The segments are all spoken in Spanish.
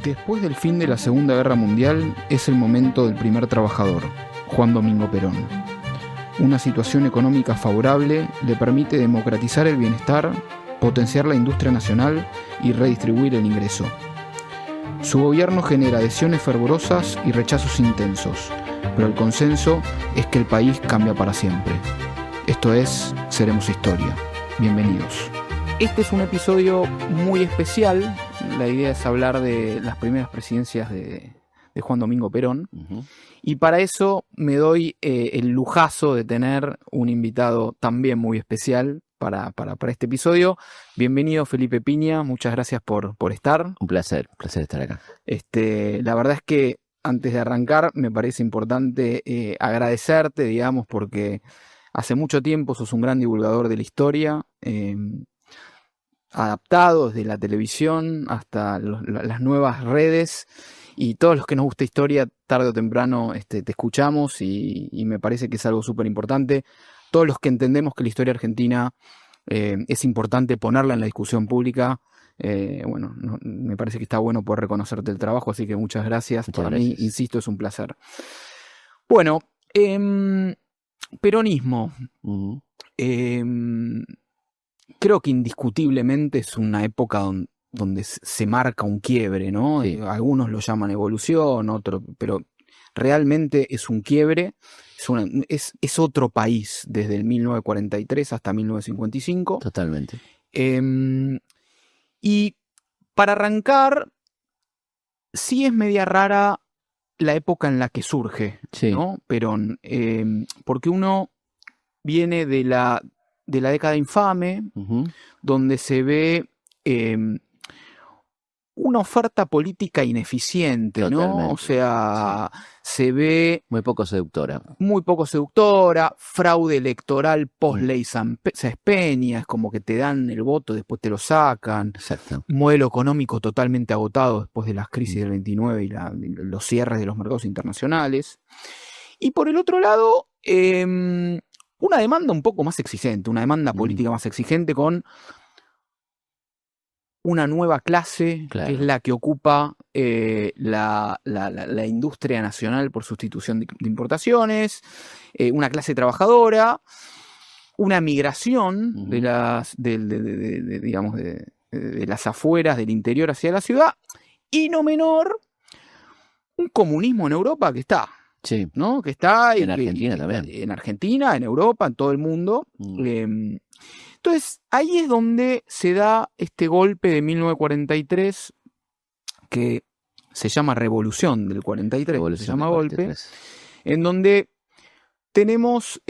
Después del fin de la Segunda Guerra Mundial es el momento del primer trabajador, Juan Domingo Perón. Una situación económica favorable le permite democratizar el bienestar, potenciar la industria nacional y redistribuir el ingreso. Su gobierno genera adhesiones fervorosas y rechazos intensos, pero el consenso es que el país cambia para siempre. Esto es Seremos Historia. Bienvenidos. Este es un episodio muy especial. La idea es hablar de las primeras presidencias de Juan Domingo Perón. Y para eso me doy el lujazo de tener un invitado también muy especial para este episodio. Bienvenido, Felipe Piña. Muchas gracias por estar. Un placer estar acá. La verdad es que antes de arrancar me parece importante agradecerte, digamos, porque hace mucho tiempo sos un gran divulgador de la historia, adaptado desde la televisión hasta las nuevas redes, y todos los que nos gusta historia, tarde o temprano te escuchamos y me parece que es algo súper importante. Todos los que entendemos que la historia argentina es importante ponerla en la discusión pública, me parece que está bueno poder reconocerte el trabajo, así que muchas gracias. Para mí, insisto, es un placer. Bueno, peronismo. Creo que indiscutiblemente es una época donde se marca un quiebre, ¿no? Sí. Algunos lo llaman evolución, otros, pero realmente es un quiebre, es otro país desde el 1943 hasta 1955. Totalmente. Y para arrancar, sí es media rara la época en la que surge, Sí. ¿no? Perón, porque uno viene de la década infame, donde se ve una oferta política ineficiente, Totalmente. ¿no? O sea, se ve muy poco seductora, fraude electoral post-ley Sáenz-Peña, es como que te dan el voto, después te lo sacan. Exacto. Un modelo económico totalmente agotado después de las crisis del 29 y los cierres de los mercados internacionales. Y por el otro lado, una demanda un poco más exigente, una demanda política más exigente con una nueva clase, claro, que es la que ocupa la industria nacional por sustitución de importaciones, una clase trabajadora, una migración de las afueras, del interior hacia la ciudad, y no menor, un comunismo en Europa que está. Sí. ¿No? Que está en Argentina también. En Argentina, en Europa, en todo el mundo. Entonces, ahí es donde se da este golpe de 1943, que se llama Revolución del 43, se llama golpe, en donde tenemos,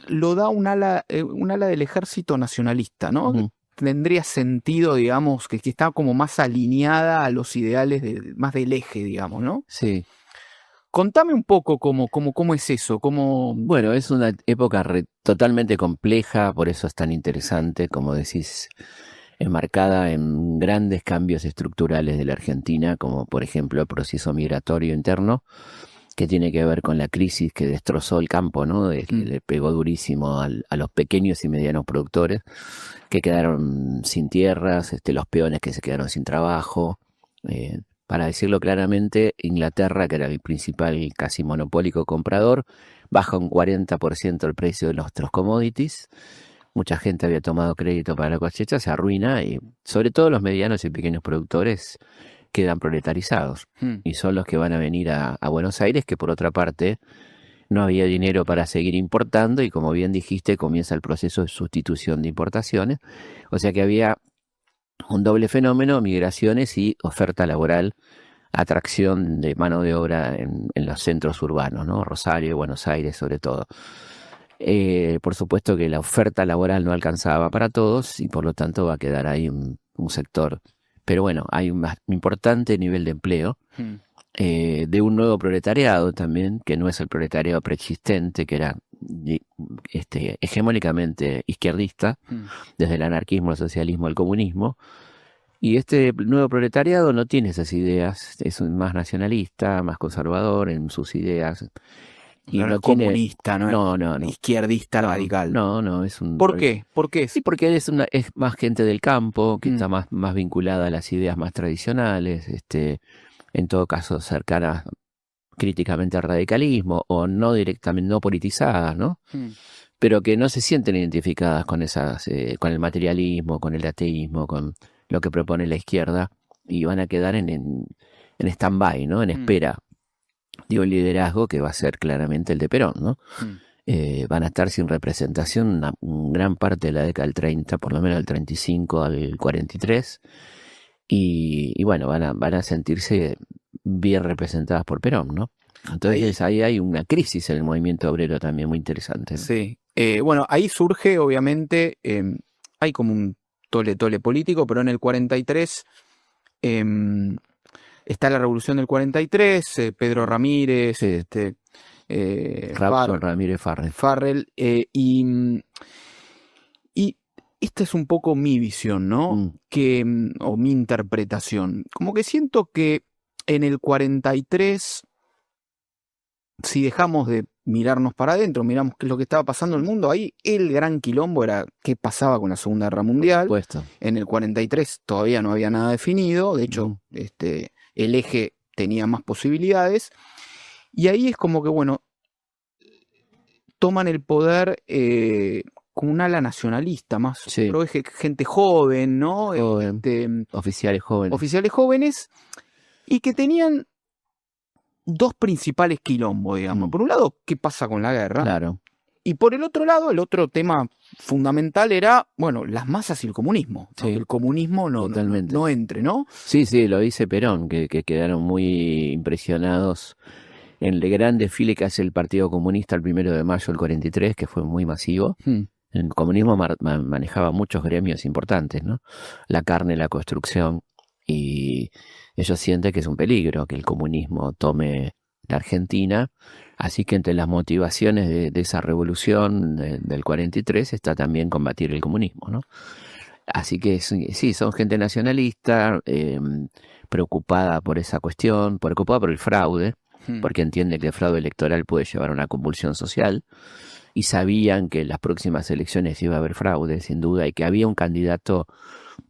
lo da un ala del ejército nacionalista, ¿no? Tendría sentido, digamos, que está como más alineada a los ideales más del eje, digamos, ¿no? Sí. Contame un poco cómo es eso, cómo... Bueno, es una época totalmente compleja, por eso es tan interesante, como decís, enmarcada en grandes cambios estructurales de la Argentina, como por ejemplo el proceso migratorio interno, que tiene que ver con la crisis que destrozó el campo, ¿no? Le pegó durísimo a los pequeños y medianos productores, que quedaron sin tierras, los peones que se quedaron sin trabajo. Para decirlo claramente, Inglaterra, que era el principal casi monopólico comprador, baja un 40% el precio de nuestros commodities. Mucha gente había tomado crédito para la cosecha, se arruina y sobre todo los medianos y pequeños productores quedan proletarizados. Y son los que van a venir a Buenos Aires, que por otra parte no había dinero para seguir importando y, como bien dijiste, comienza el proceso de sustitución de importaciones. O sea que había un doble fenómeno: migraciones y oferta laboral, atracción de mano de obra en los centros urbanos, ¿no? Rosario y Buenos Aires sobre todo. Por supuesto que la oferta laboral no alcanzaba para todos y por lo tanto va a quedar ahí un sector. Pero bueno, hay un importante nivel de empleo, de un nuevo proletariado también, que no es el proletariado preexistente, que era hegemónicamente izquierdista, desde el anarquismo, el socialismo, el comunismo. Y este nuevo proletariado no tiene esas ideas, es más nacionalista, más conservador en sus ideas. y no comunista, no, izquierdista radical. No, es un... ¿Por qué? ¿Por qué? Sí, porque es más gente del campo, que está Mm. más vinculada a las ideas más tradicionales, en todo caso cercanas críticamente al radicalismo, o no directamente, no politizadas, ¿no? Mm. Pero que no se sienten identificadas con con el materialismo, con el ateísmo, con lo que propone la izquierda, y van a quedar en stand-by, ¿no? En espera de un liderazgo que va a ser claramente el de Perón, ¿no? Van a estar sin representación una gran parte de la década del 30, por lo menos del 35 al 43, y bueno, van a sentirse bien representadas por Perón, ¿no? Entonces ahí hay una crisis en el movimiento obrero también muy interesante, ¿no? Sí. Bueno, ahí surge, obviamente, hay como un tole político, pero en el 43 está la revolución del 43, Pedro Ramírez, Sí. Ramírez Farrell, y esta es un poco mi visión, ¿no? O mi interpretación. Como que siento que en el 43, si dejamos de mirarnos para adentro, miramos qué es lo que estaba pasando en el mundo, ahí el gran quilombo era qué pasaba con la Segunda Guerra Mundial. Por supuesto. En el 43 todavía no había nada definido, de hecho, el eje tenía más posibilidades, y ahí es como que, bueno, toman el poder con un ala nacionalista, más pero es gente joven, ¿no? Oficiales jóvenes, y que tenían dos principales quilombos, digamos. Por un lado, ¿qué pasa con la guerra? Claro. Y por el otro lado, el otro tema fundamental era, bueno, las masas y el comunismo. Sí. Que el comunismo no entre, ¿no? Sí, lo dice Perón, que quedaron muy impresionados en el gran desfile que hace el Partido Comunista el 1 de mayo del 43, que fue muy masivo. El comunismo manejaba muchos gremios importantes, ¿no? La carne, la construcción, y ellos sienten que es un peligro que el comunismo tome la Argentina, así que entre las motivaciones de esa revolución del 43 está también combatir el comunismo, ¿no? Así que sí, son gente nacionalista, preocupada por esa cuestión, preocupada por el fraude, porque entiende que el fraude electoral puede llevar a una convulsión social, y sabían que en las próximas elecciones iba a haber fraude, sin duda, y que había un candidato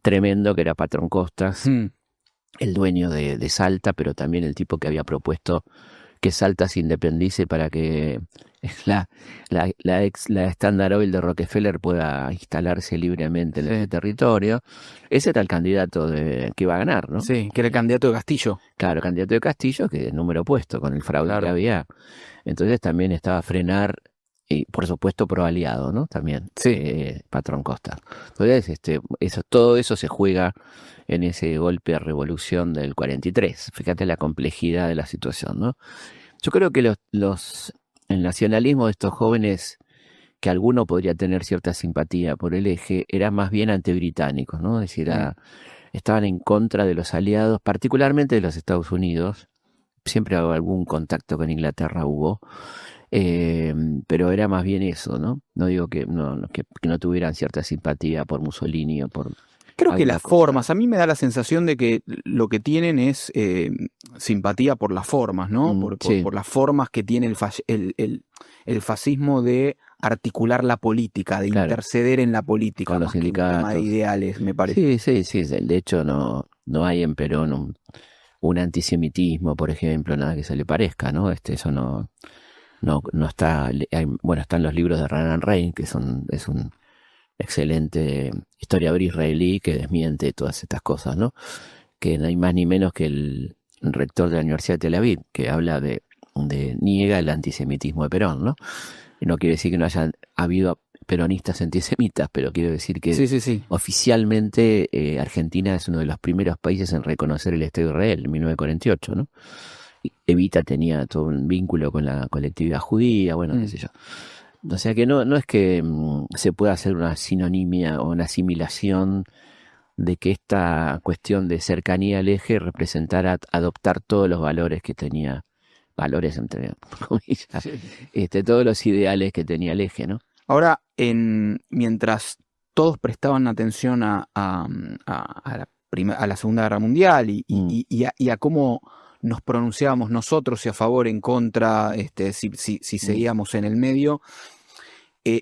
tremendo que era Patrón Costas, el dueño de Salta, pero también el tipo que había propuesto que Salta se independice para que la Standard Oil de Rockefeller pueda instalarse libremente en ese territorio. Ese era el candidato que iba a ganar, ¿no? Sí, que era el candidato de Castillo. Claro, candidato de Castillo, que es número opuesto con el fraude que había. Entonces también estaba a frenar, y por supuesto pro aliado, ¿no? También, Patrón Costa. Entonces, todo eso se juega en ese golpe de revolución del 43. Fíjate la complejidad de la situación, ¿no? Yo creo que el nacionalismo de estos jóvenes, que alguno podría tener cierta simpatía por el eje, eran más bien antibritánicos, ¿no? Es decir, estaban en contra de los aliados, particularmente de los Estados Unidos. Siempre algún contacto con Inglaterra hubo. Pero era más bien eso, ¿no? No digo que no tuvieran cierta simpatía por Mussolini o por... Creo que las formas, a mí me da la sensación de que lo que tienen es simpatía por las formas, ¿no? Por las formas que tiene el fascismo de articular la política, de interceder en la política, con los sindicatos. Un tema de ideales, me parece. Sí. De hecho, no hay en Perón un antisemitismo, por ejemplo, nada que se le parezca, ¿no? Eso no está. Bueno, están los libros de Ronan Rein, que es un excelente historiador israelí que desmiente todas estas cosas, ¿no? Que no hay más ni menos que el rector de la Universidad de Tel Aviv, que habla niega el antisemitismo de Perón, ¿no? Y no quiere decir que no haya habido peronistas antisemitas, pero quiero decir que oficialmente Argentina es uno de los primeros países en reconocer el Estado de Israel en 1948, ¿no? Y Evita tenía todo un vínculo con la colectividad judía, bueno, qué sé yo. O sea que no es que se pueda hacer una sinonimia o una asimilación de que esta cuestión de cercanía al eje representara adoptar todos los valores que tenía, valores entre comillas, todos los ideales que tenía el eje, ¿no? Ahora, mientras todos prestaban atención a la Segunda Guerra Mundial y a cómo nos pronunciábamos nosotros, si a favor, en contra, si seguíamos en el medio.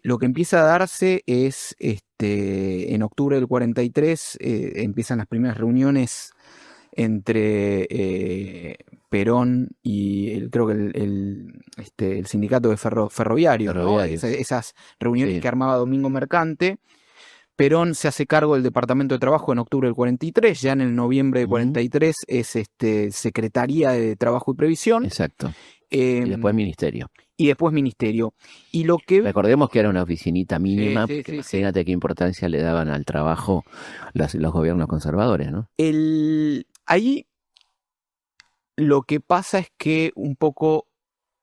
Lo que empieza a darse es, en octubre del 43, empiezan las primeras reuniones entre Perón y creo que el sindicato de ferroviario, ¿no? Esas reuniones que armaba Domingo Mercante. Perón se hace cargo del Departamento de Trabajo en octubre del 43, ya en el noviembre del 43 es Secretaría de Trabajo y Previsión. Exacto. Y después Ministerio. Y lo que... Recordemos que era una oficinita mínima, porque imagínate qué importancia le daban al trabajo los gobiernos conservadores, ¿no? Ahí lo que pasa es que un poco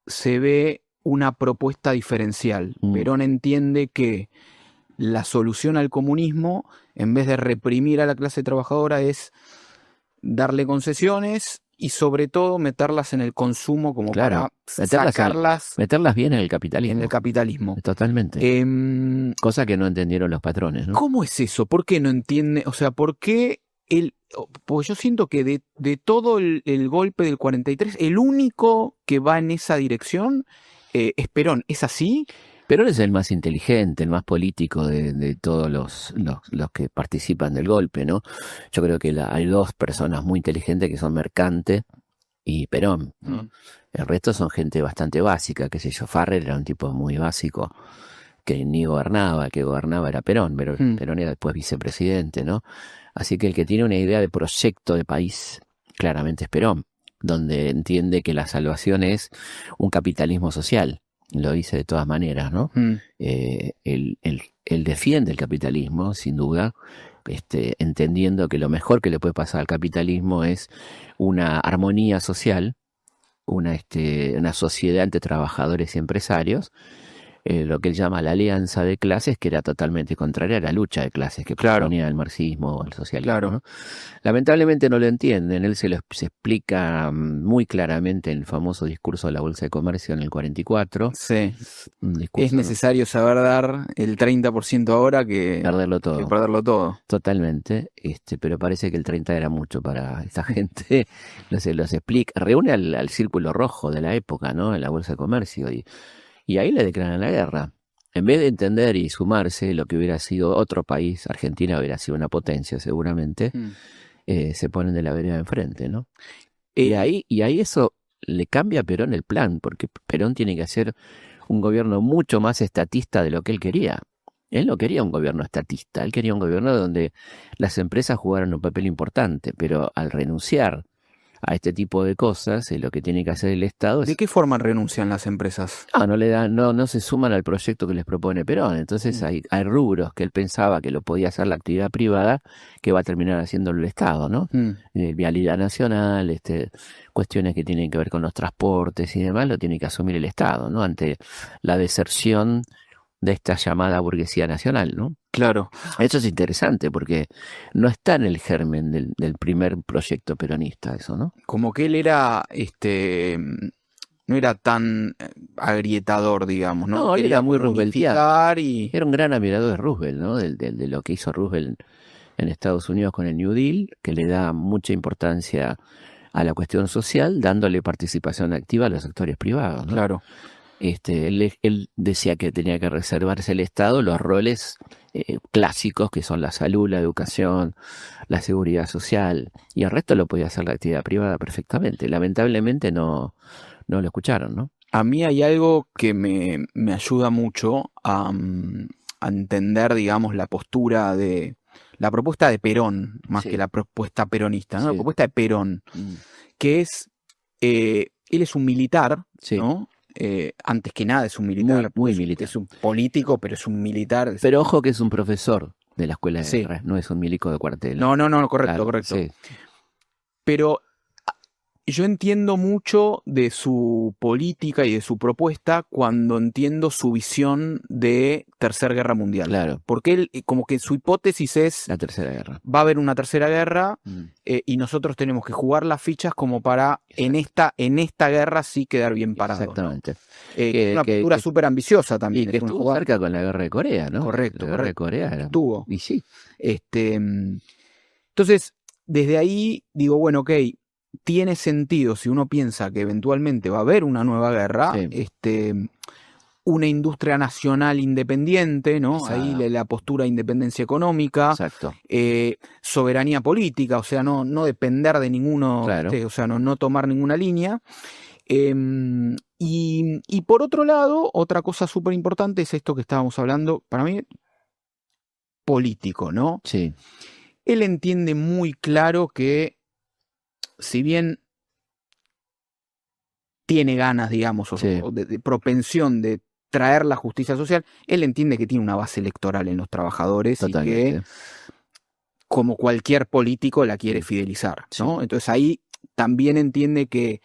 se ve una propuesta diferencial. Perón entiende que la solución al comunismo, en vez de reprimir a la clase trabajadora, es darle concesiones y sobre todo meterlas en el consumo como para meterlas bien en el capitalismo. En el capitalismo. Totalmente. Cosa que no entendieron los patrones, ¿no? ¿Cómo es eso? ¿Por qué no entiende? O sea, ¿por qué pues yo siento que de todo el golpe del 43, el único que va en esa dirección es Perón? ¿Es así? Perón es el más inteligente, el más político de todos los que participan del golpe, ¿no? Yo creo que hay dos personas muy inteligentes que son Mercante y Perón, ¿no? El resto son gente bastante básica, qué sé yo. Farrer era un tipo muy básico que ni gobernaba, el que gobernaba era Perón, pero Perón era después vicepresidente, ¿no? Así que el que tiene una idea de proyecto de país claramente es Perón, donde entiende que la salvación es un capitalismo social. Lo dice de todas maneras, ¿no? Él defiende el capitalismo, sin duda, entendiendo que lo mejor que le puede pasar al capitalismo es una armonía social, una sociedad entre trabajadores y empresarios, lo que él llama la alianza de clases, que era totalmente contraria a la lucha de clases que proponía el marxismo o el socialismo. ¿No? Lamentablemente no lo entienden, él se explica muy claramente en el famoso discurso de la Bolsa de Comercio en el 44. Sí. Es necesario saber dar el 30% ahora que perderlo todo. Totalmente, pero parece que el 30 era mucho para esta gente. los explica, reúne al círculo rojo de la época, ¿no? En la Bolsa de Comercio y ahí le declaran la guerra. En vez de entender y sumarse lo que hubiera sido otro país, Argentina hubiera sido una potencia seguramente, se ponen de la vereda de enfrente, ¿no? Y ahí eso le cambia a Perón el plan, porque Perón tiene que hacer un gobierno mucho más estatista de lo que él quería. Él no quería un gobierno estatista, él quería un gobierno donde las empresas jugaran un papel importante, pero al renunciar a este tipo de cosas, lo que tiene que hacer el Estado es... ¿De qué forma renuncian las empresas? No se suman al proyecto que les propone Perón. Entonces hay rubros que él pensaba que lo podía hacer la actividad privada, que va a terminar haciéndolo el Estado, ¿no? Vialidad nacional, cuestiones que tienen que ver con los transportes y demás, lo tiene que asumir el Estado, ¿no? Ante la deserción de esta llamada burguesía nacional, ¿no? Claro. Eso es interesante porque no está en el germen del primer proyecto peronista, eso, ¿no? Como que él era, no era tan agrietador, digamos, ¿no? No, él era muy rooseveltiano. Y... Era un gran admirador de Roosevelt, ¿no? De lo que hizo Roosevelt en Estados Unidos con el New Deal, que le da mucha importancia a la cuestión social, dándole participación activa a los sectores privados, ¿no? Claro. Él decía que tenía que reservarse el Estado los roles clásicos, que son la salud, la educación, la seguridad social, y el resto lo podía hacer la actividad privada perfectamente. Lamentablemente no lo escucharon, ¿no? A mí hay algo que me ayuda mucho a entender, digamos, la postura de... La propuesta de Perón, más que la propuesta peronista, ¿no? La propuesta de Perón, que es... él es un militar, ¿no? Antes que nada es un militar, muy militar. Es un político, pero es un militar. Pero ojo que es un profesor de la escuela de guerra, no es un milico de cuartel. No, correcto. Sí. Pero yo entiendo mucho de su política y de su propuesta cuando entiendo su visión de Tercera Guerra Mundial. Claro. Porque él, como que su hipótesis es... La Tercera Guerra. Va a haber una Tercera Guerra y nosotros tenemos que jugar las fichas como para en esta guerra sí quedar bien parados. Exactamente. ¿No? Una postura súper ambiciosa también. Y que estuvo cerca con la Guerra de Corea, ¿no? Correcto. La Guerra de Corea era... Estuvo. Y sí. Entonces, desde ahí digo, bueno, ok, tiene sentido si uno piensa que eventualmente va a haber una nueva guerra, una industria nacional independiente, ¿no? Exacto. Ahí la postura de independencia económica, Exacto. soberanía política, o sea, no depender de ninguno, Claro. o sea, no tomar ninguna línea. Y por otro lado, otra cosa súper importante es esto que estábamos hablando, para mí, político, ¿no? Sí. Él entiende muy claro que, si bien tiene ganas, digamos, o de propensión de traer la justicia social, él entiende que tiene una base electoral en los trabajadores. Totalmente. Y que, como cualquier político, la quiere fidelizar, ¿no? Entonces ahí también entiende que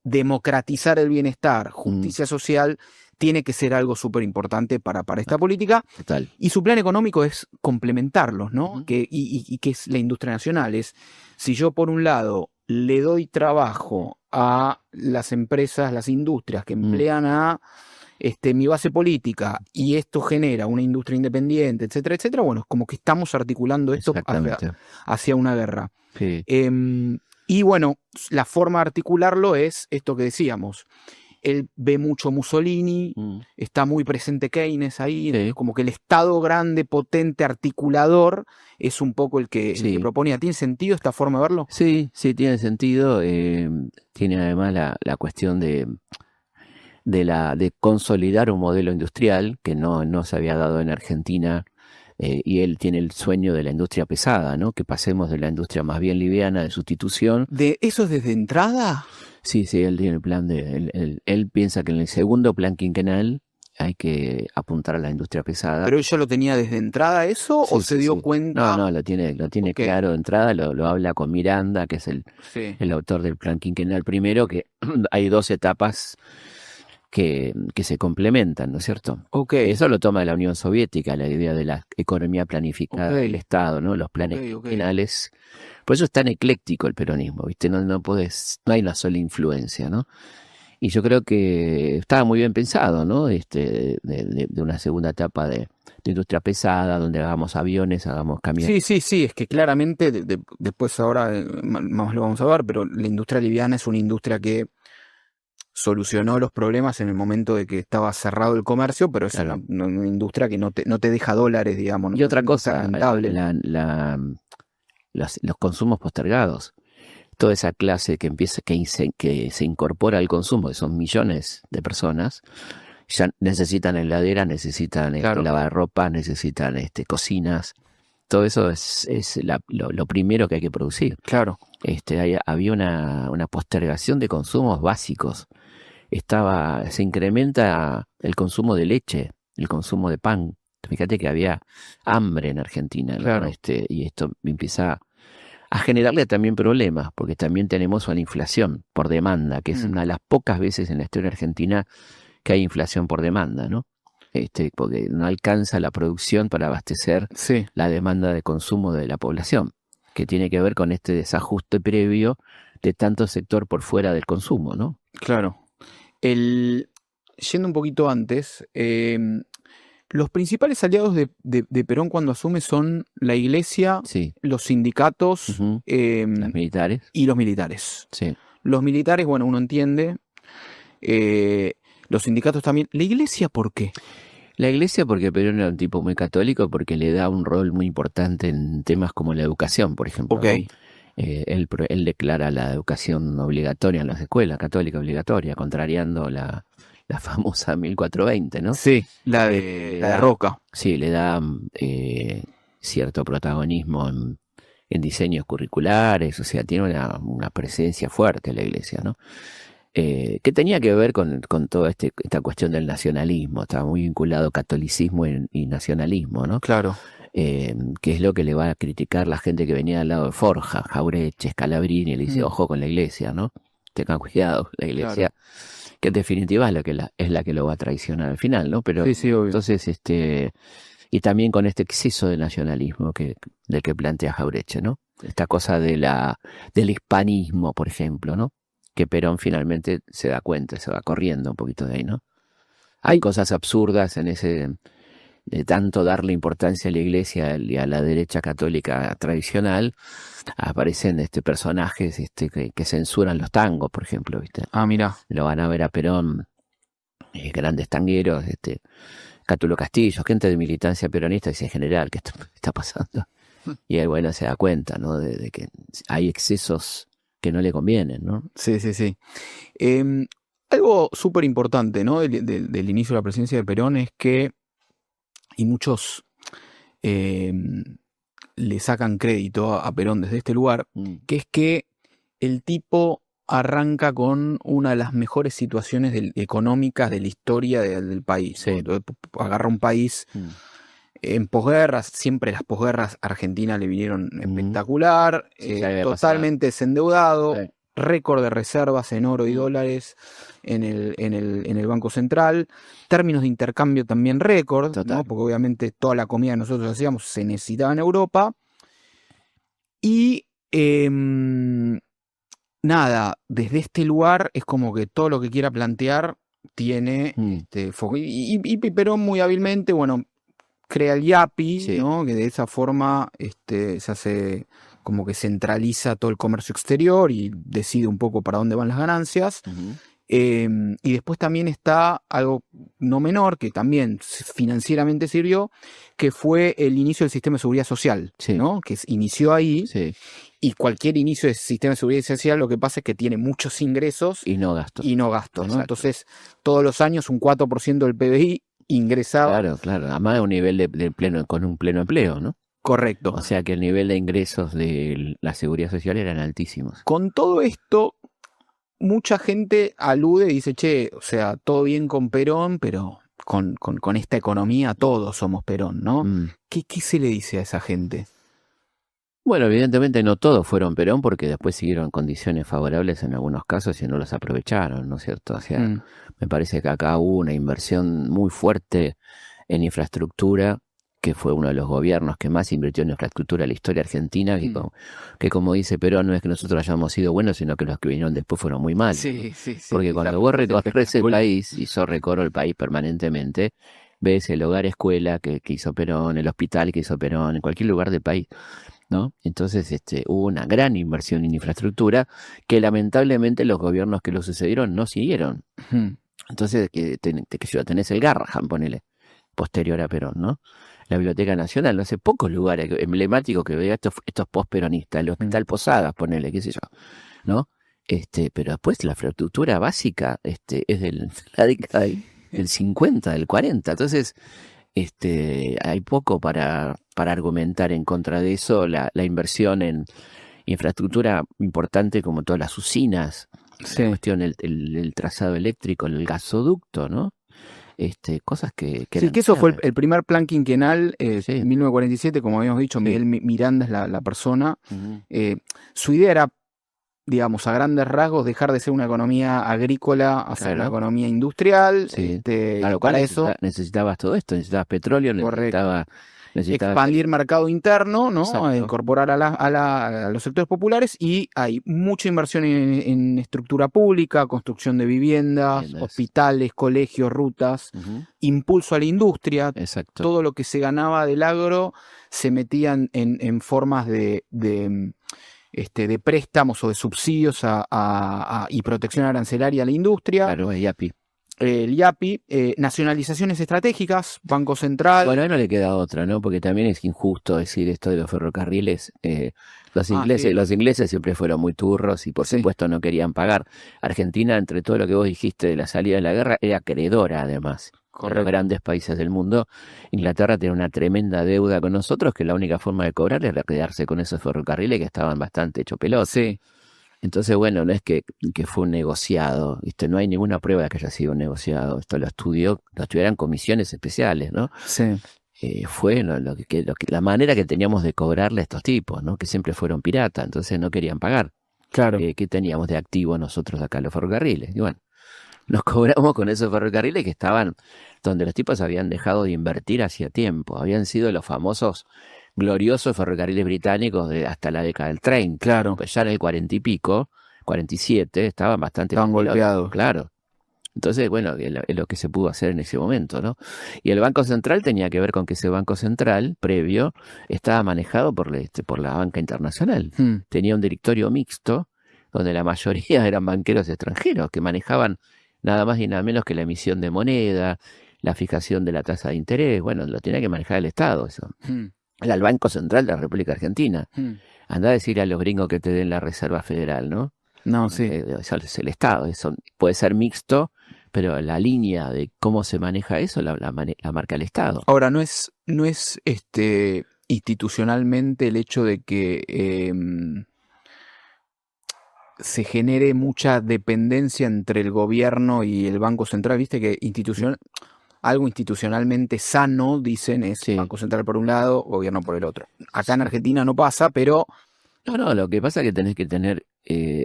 democratizar el bienestar, justicia social, tiene que ser algo súper importante para esta política. Total. Y su plan económico es complementarlos, ¿no? Y que es la industria nacional. Es, si yo por un lado le doy trabajo a las empresas, las industrias que emplean a mi base política, y esto genera una industria independiente, etcétera, etcétera, bueno, es como que estamos articulando esto hacia una guerra. Sí. Y bueno, la forma de articularlo es esto que decíamos. Él ve mucho Mussolini, está muy presente Keynes ahí, como que el Estado grande, potente, articulador, es un poco el que proponía. ¿Tiene sentido esta forma de verlo? Sí, tiene sentido. Tiene además la cuestión de consolidar un modelo industrial que no se había dado en Argentina. Y él tiene el sueño de la industria pesada, ¿no? Que pasemos de la industria más bien liviana de sustitución. ¿De eso es desde entrada? Sí, él tiene el plan él piensa que en el segundo plan quinquenal hay que apuntar a la industria pesada. ¿Pero ella lo tenía desde entrada eso o se dio cuenta? No, lo tiene claro de entrada, lo habla con Miranda, que es el autor del plan quinquenal primero, que hay 2 etapas que se complementan, ¿no es cierto? Eso lo toma de la Unión Soviética, la idea de la economía planificada del Estado, ¿no? Los planes quinquenales. Por eso es tan ecléctico el peronismo, ¿viste? No hay una sola influencia, ¿no? Y yo creo que estaba muy bien pensado, ¿no? De una segunda etapa de industria pesada, donde hagamos aviones, hagamos camiones. Sí, es que claramente, después ahora más lo vamos a ver, pero la industria liviana es una industria que solucionó los problemas en el momento de que estaba cerrado el comercio, pero es una industria que no te deja dólares, digamos. Y otra cosa, los consumos postergados. Toda esa clase que se incorpora al consumo, que son millones de personas, ya necesitan heladera, necesitan lavar ropa, necesitan cocinas. Todo eso es lo primero que hay que producir. Claro. Había una postergación de consumos básicos. Se incrementa el consumo de leche, el consumo de pan. Fíjate que había hambre en Argentina, ¿no? Claro. Y esto empieza a generarle también problemas, porque también tenemos una inflación por demanda, que es una de las pocas veces en la historia argentina que hay inflación por demanda, ¿no? Porque no alcanza la producción para abastecer la demanda de consumo de la población, que tiene que ver con este desajuste previo de tanto sector por fuera del consumo, ¿no? Claro. Yendo un poquito antes, los principales aliados de Perón cuando asume son la Iglesia, los sindicatos, los militares. Y los militares. Sí. Los militares, bueno, uno entiende. Los sindicatos también. ¿La Iglesia por qué? La Iglesia porque Perón era un tipo muy católico, porque le da un rol muy importante en temas como la educación, por ejemplo. ¿No? Él declara la educación obligatoria en las escuelas, católica obligatoria, contrariando la famosa 1420, ¿no? Sí, la de Roca. Sí, le da cierto protagonismo en diseños curriculares, o sea, tiene una presencia fuerte la Iglesia, ¿no? Que tenía que ver con toda esta cuestión del nacionalismo, estaba muy vinculado catolicismo y nacionalismo, ¿no? Claro. Que es lo que le va a criticar la gente que venía al lado de Forja, Jauretche, Scalabrini, le dice, ojo con la Iglesia, ¿no? Tengan cuidado, la Iglesia, que en definitiva es la que lo va a traicionar al final, ¿no? Pero sí, obvio. Entonces, y también con este exceso de nacionalismo del que plantea Jauretche, ¿no? Esta cosa del hispanismo, por ejemplo, ¿no? Que Perón finalmente se da cuenta, se va corriendo un poquito de ahí, ¿no? Hay cosas absurdas en de tanto darle importancia a la iglesia y a la derecha católica tradicional, aparecen personajes que censuran los tangos, por ejemplo, ¿viste? Ah, mirá. Lo van a ver a Perón, grandes tangueros, Cátulo Castillo, gente de militancia peronista, dice en general, ¿qué está pasando? Y él, bueno, se da cuenta, ¿no? De que hay excesos que no le convienen, ¿no? Sí, sí, sí. Algo súper importante, ¿no? Del inicio de la presidencia de Perón es que, y muchos le sacan crédito a Perón desde este lugar, que es que el tipo arranca con una de las mejores situaciones económicas de la historia del país. Sí. Entonces, agarra un país en posguerras, siempre las posguerras argentinas le vinieron espectacular, totalmente desendeudado, Sí. récord de reservas en oro y dólares en el Banco Central, términos de intercambio también récord, ¿no? Porque obviamente toda la comida que nosotros hacíamos se necesitaba en Europa. Y nada, desde este lugar es como que todo lo que quiera plantear tiene foco. Y Perón muy hábilmente, bueno, crea el IAPI, Sí. ¿no? Que de esa forma se hace como que centraliza todo el comercio exterior y decide un poco para dónde van las ganancias. Y después también está algo no menor, que también financieramente sirvió, que fue el inicio del sistema de seguridad social, ¿no? Que inició ahí. Sí. Y cualquier inicio del sistema de seguridad social lo que pasa es que tiene muchos ingresos y no gastos. ¿no? Entonces, todos los años un 4% del PBI ingresaba. Claro. Además de un nivel de pleno, con un pleno empleo, ¿no? Correcto. O sea que el nivel de ingresos de la seguridad social eran altísimos. Con todo esto, mucha gente alude y dice, che, o sea, todo bien con Perón, pero con esta economía todos somos Perón, ¿no? ¿Qué se le dice a esa gente? Bueno, evidentemente no todos fueron Perón porque después siguieron condiciones favorables en algunos casos y no los aprovecharon, ¿no es cierto? O sea, me parece que acá hubo una inversión muy fuerte en infraestructura, que fue uno de los gobiernos que más invirtió en infraestructura en la historia argentina, que como dice Perón, no es que nosotros hayamos sido buenos, sino que los que vinieron después fueron muy malos. Sí. Porque cuando vos recorres el país, y yo recorro el país permanentemente, ves el hogar escuela que hizo Perón, el hospital que hizo Perón, en cualquier lugar del país, ¿no? Entonces hubo una gran inversión en infraestructura que lamentablemente los gobiernos que lo sucedieron no siguieron. Entonces, que tenés el Garrahan, ponele, posterior a Perón, ¿no? La Biblioteca Nacional, no sé, pocos lugares emblemáticos que vea estos post-peronistas, el Hospital Posadas, ponele, qué sé yo, ¿no? Pero después la infraestructura básica es de la década del 50, del 40, entonces hay poco para argumentar en contra de eso. La inversión en infraestructura importante como todas las usinas, la cuestión, el trazado eléctrico, el gasoducto, ¿no? Cosas que sí, que eso fue el primer plan quinquenal, en 1947, como habíamos dicho, Miguel Miranda es la persona. Su idea era, digamos, a grandes rasgos, dejar de ser una economía agrícola hacia una economía industrial. Claro, para eso necesitabas todo esto, necesitabas petróleo, necesitabas expandir mercado interno, ¿no? Incorporar a los sectores populares, y hay mucha inversión en estructura pública, construcción de viviendas, hospitales, colegios, rutas, impulso a la industria. Exacto. Todo lo que se ganaba del agro se metían en formas de préstamos o de subsidios y protección arancelaria a la industria. Claro, el IAPI. El IAPI, nacionalizaciones estratégicas, Banco Central. Bueno, ahí no le queda otra, ¿no? Porque también es injusto decir esto de los ferrocarriles. Los ingleses siempre fueron muy turros y por supuesto no querían pagar. Argentina, entre todo lo que vos dijiste de la salida de la guerra, era acreedora además. Correcto. Los grandes países del mundo. Inglaterra tenía una tremenda deuda con nosotros, que la única forma de cobrar era quedarse con esos ferrocarriles que estaban bastante hecho pelota. Sí. Entonces, bueno, no es que fue un negociado, ¿viste? No hay ninguna prueba de que haya sido un negociado. Esto lo estudiaron comisiones especiales, ¿no? Sí. Fue la manera que teníamos de cobrarle a estos tipos, ¿no? Que siempre fueron piratas, entonces no querían pagar. Claro. ¿Qué teníamos de activo nosotros acá, los ferrocarriles? Y bueno, nos cobramos con esos ferrocarriles que estaban donde los tipos habían dejado de invertir hacía tiempo. Habían sido los famosos gloriosos ferrocarriles británicos hasta la década del 30. Claro. Pues ya en el 40 y pico, 47, estaban bastante... Estaban golpeados. Claro. Entonces, bueno, es lo que se pudo hacer en ese momento, ¿no? Y el Banco Central tenía que ver con que ese Banco Central, previo, estaba manejado por la banca internacional. Tenía un directorio mixto, donde la mayoría eran banqueros extranjeros, que manejaban nada más y nada menos que la emisión de moneda, la fijación de la tasa de interés. Bueno, lo tenía que manejar el Estado, eso. Era el Banco Central de la República Argentina. Andá a decir a los gringos que te den la Reserva Federal, ¿no? No, sí. Eso es el Estado. Eso puede ser mixto, pero la línea de cómo se maneja eso la marca el Estado. Ahora, no es institucionalmente el hecho de que se genere mucha dependencia entre el gobierno y el Banco Central. Viste que algo institucionalmente sano, dicen, es Banco Central por un lado, gobierno por el otro. Acá en Argentina no pasa, pero... No, lo que pasa es que tenés que tener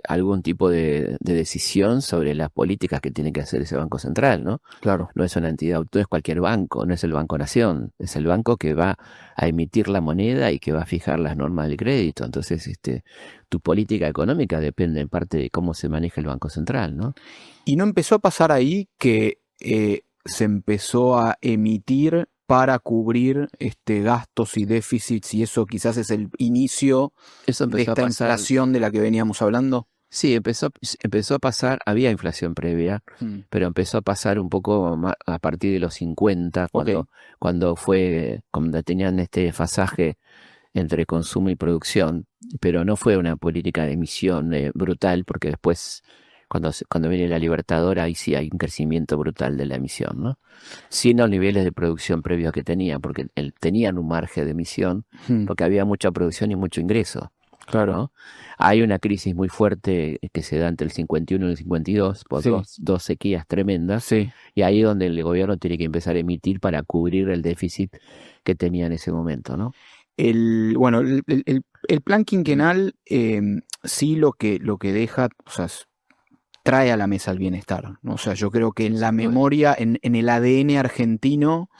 algún tipo de decisión sobre las políticas que tiene que hacer ese Banco Central, ¿no? Claro. No es una entidad, no es cualquier banco, no es el Banco Nación, es el banco que va a emitir la moneda y que va a fijar las normas del crédito. Entonces, tu política económica depende en parte de cómo se maneja el Banco Central, ¿no? ¿Y no empezó a pasar ahí que se empezó a emitir para cubrir gastos y déficits, y eso quizás es el inicio de esta inflación de la que veníamos hablando? Sí, empezó a pasar, había inflación previa, pero empezó a pasar un poco a partir de los 50, cuando tenían este desfasaje entre consumo y producción, pero no fue una política de emisión brutal, porque después, cuando viene la Libertadora, ahí sí hay un crecimiento brutal de la emisión, ¿no? Sin los niveles de producción previos que tenían, porque tenían un margen de emisión, porque había mucha producción y mucho ingreso. Claro. ¿No? Hay una crisis muy fuerte que se da entre el 51 y el 52, por dos sequías tremendas, y ahí es donde el gobierno tiene que empezar a emitir para cubrir el déficit que tenía en ese momento, ¿no? El plan quinquenal sí lo que deja, o sea, trae a la mesa el bienestar, ¿no? O sea, yo creo que en la memoria, en el ADN argentino,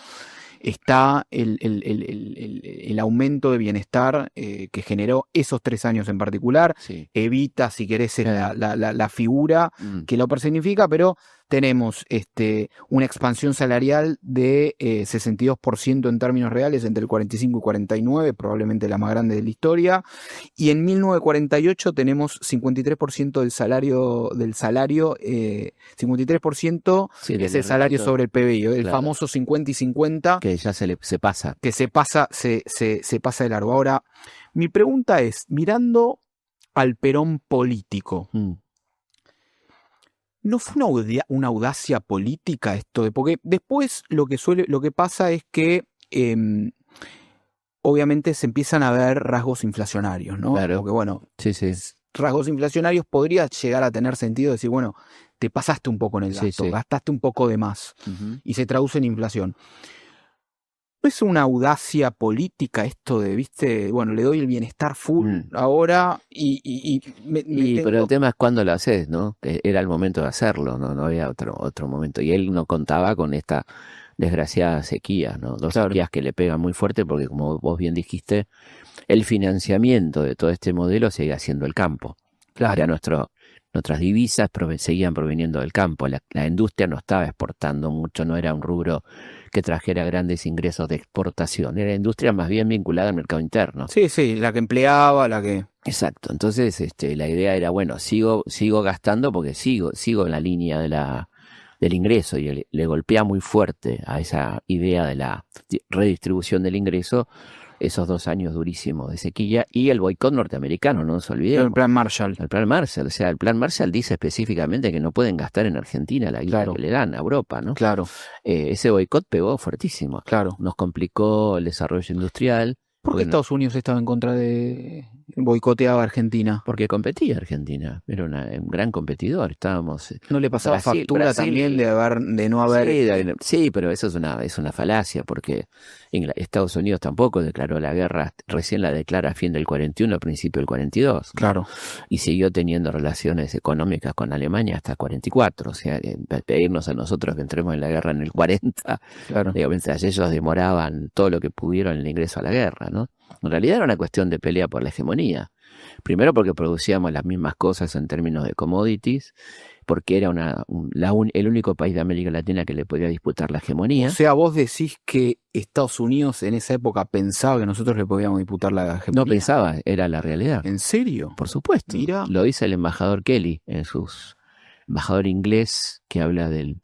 está el aumento de bienestar que generó esos 3 años en particular. Evita, si querés, la figura que lo personifica, pero tenemos una expansión salarial de 62% en términos reales entre el 45 y 49, probablemente la más grande de la historia. Y en 1948 tenemos 53% del salario, 53% es el salario sobre el PBI, el famoso 50 y 50. Que ya se pasa. Que se pasa de largo. Ahora, mi pregunta es, mirando al Perón político, ¿no fue una audacia política esto? Porque después lo que pasa es que obviamente se empiezan a ver rasgos inflacionarios, ¿no? Claro. Porque bueno, rasgos inflacionarios podría llegar a tener sentido decir, bueno, te pasaste un poco en el gasto, gastaste un poco de más y se traduce en inflación. ¿No es una audacia política esto de, viste, bueno, le doy el bienestar full ahora pero el tema es cuándo lo haces, ¿no? Era el momento de hacerlo, no había otro momento. Y él no contaba con esta desgraciada sequía, ¿no? Dos sequías que le pegan muy fuerte porque, como vos bien dijiste, el financiamiento de todo este modelo sigue siendo el campo. Claro. Nuestras divisas seguían proveniendo del campo. La industria no estaba exportando mucho, no era un rubro que trajera grandes ingresos de exportación. Era industria más bien vinculada al mercado interno. Sí, la que empleaba, la que... Exacto. Entonces, la idea era, bueno, sigo gastando porque sigo en la línea del ingreso, y le golpea muy fuerte a esa idea de la redistribución del ingreso esos 2 años durísimos de sequía y el boicot norteamericano, no nos olvidemos. El plan Marshall. El plan Marshall, o sea, el plan Marshall dice específicamente que no pueden gastar en Argentina la guita que le dan a Europa, ¿no? Claro. Ese boicot pegó fuertísimo. Claro. Nos complicó el desarrollo industrial. ¿Por qué Estados Unidos estaba en contra de... boicoteaba a Argentina? Porque competía Argentina, era un gran competidor. Estábamos... ¿No le pasaba factura también de no haber...? Sí, pero eso es una falacia, porque Estados Unidos tampoco declaró la guerra, recién la declara a fin del 41, a principio del 42. Claro. Y siguió teniendo relaciones económicas con Alemania hasta el 44, o sea, pedirnos a nosotros que entremos en la guerra en el 40, claro. Mientras ellos demoraban todo lo que pudieron el ingreso a la guerra, ¿no? En realidad era una cuestión de pelea por la hegemonía. Primero porque producíamos las mismas cosas en términos de commodities, porque era el único país de América Latina que le podía disputar la hegemonía. O sea, vos decís que Estados Unidos en esa época pensaba que nosotros le podíamos disputar la hegemonía. No pensaba, era la realidad. ¿En serio? Por supuesto. Mira. Lo dice el embajador Kelly, embajador inglés, que habla del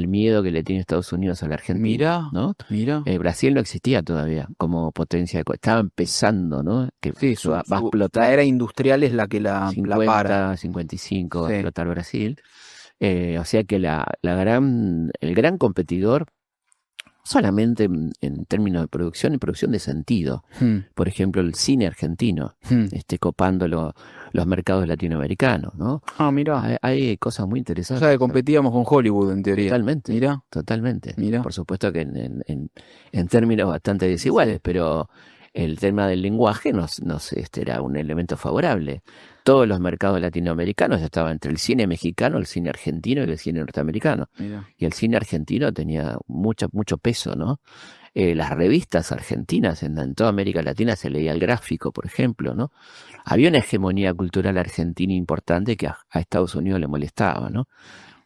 miedo que le tiene Estados Unidos a la Argentina. ¿No? Mira. Brasil no existía todavía como potencia, estaba empezando, ¿no? Que sí, va a explotar. La era industrial es la que la 50, para. 55 va a explotar Brasil. O sea que el gran competidor, solamente en términos de producción y producción de sentido. Por ejemplo, el cine argentino, copando los mercados latinoamericanos, ¿no? Mira. Hay cosas muy interesantes. O sea, que competíamos con Hollywood, en teoría. Totalmente. Mira. Totalmente. Mira. Por supuesto que en términos bastante desiguales, pero el tema del lenguaje era un elemento favorable. Todos los mercados latinoamericanos estaban entre el cine mexicano, el cine argentino y el cine norteamericano. Mira. Y el cine argentino tenía mucho peso, ¿no? Las revistas argentinas en toda América Latina se leía el Gráfico, por ejemplo, ¿no? Había una hegemonía cultural argentina importante que a Estados Unidos le molestaba, ¿no?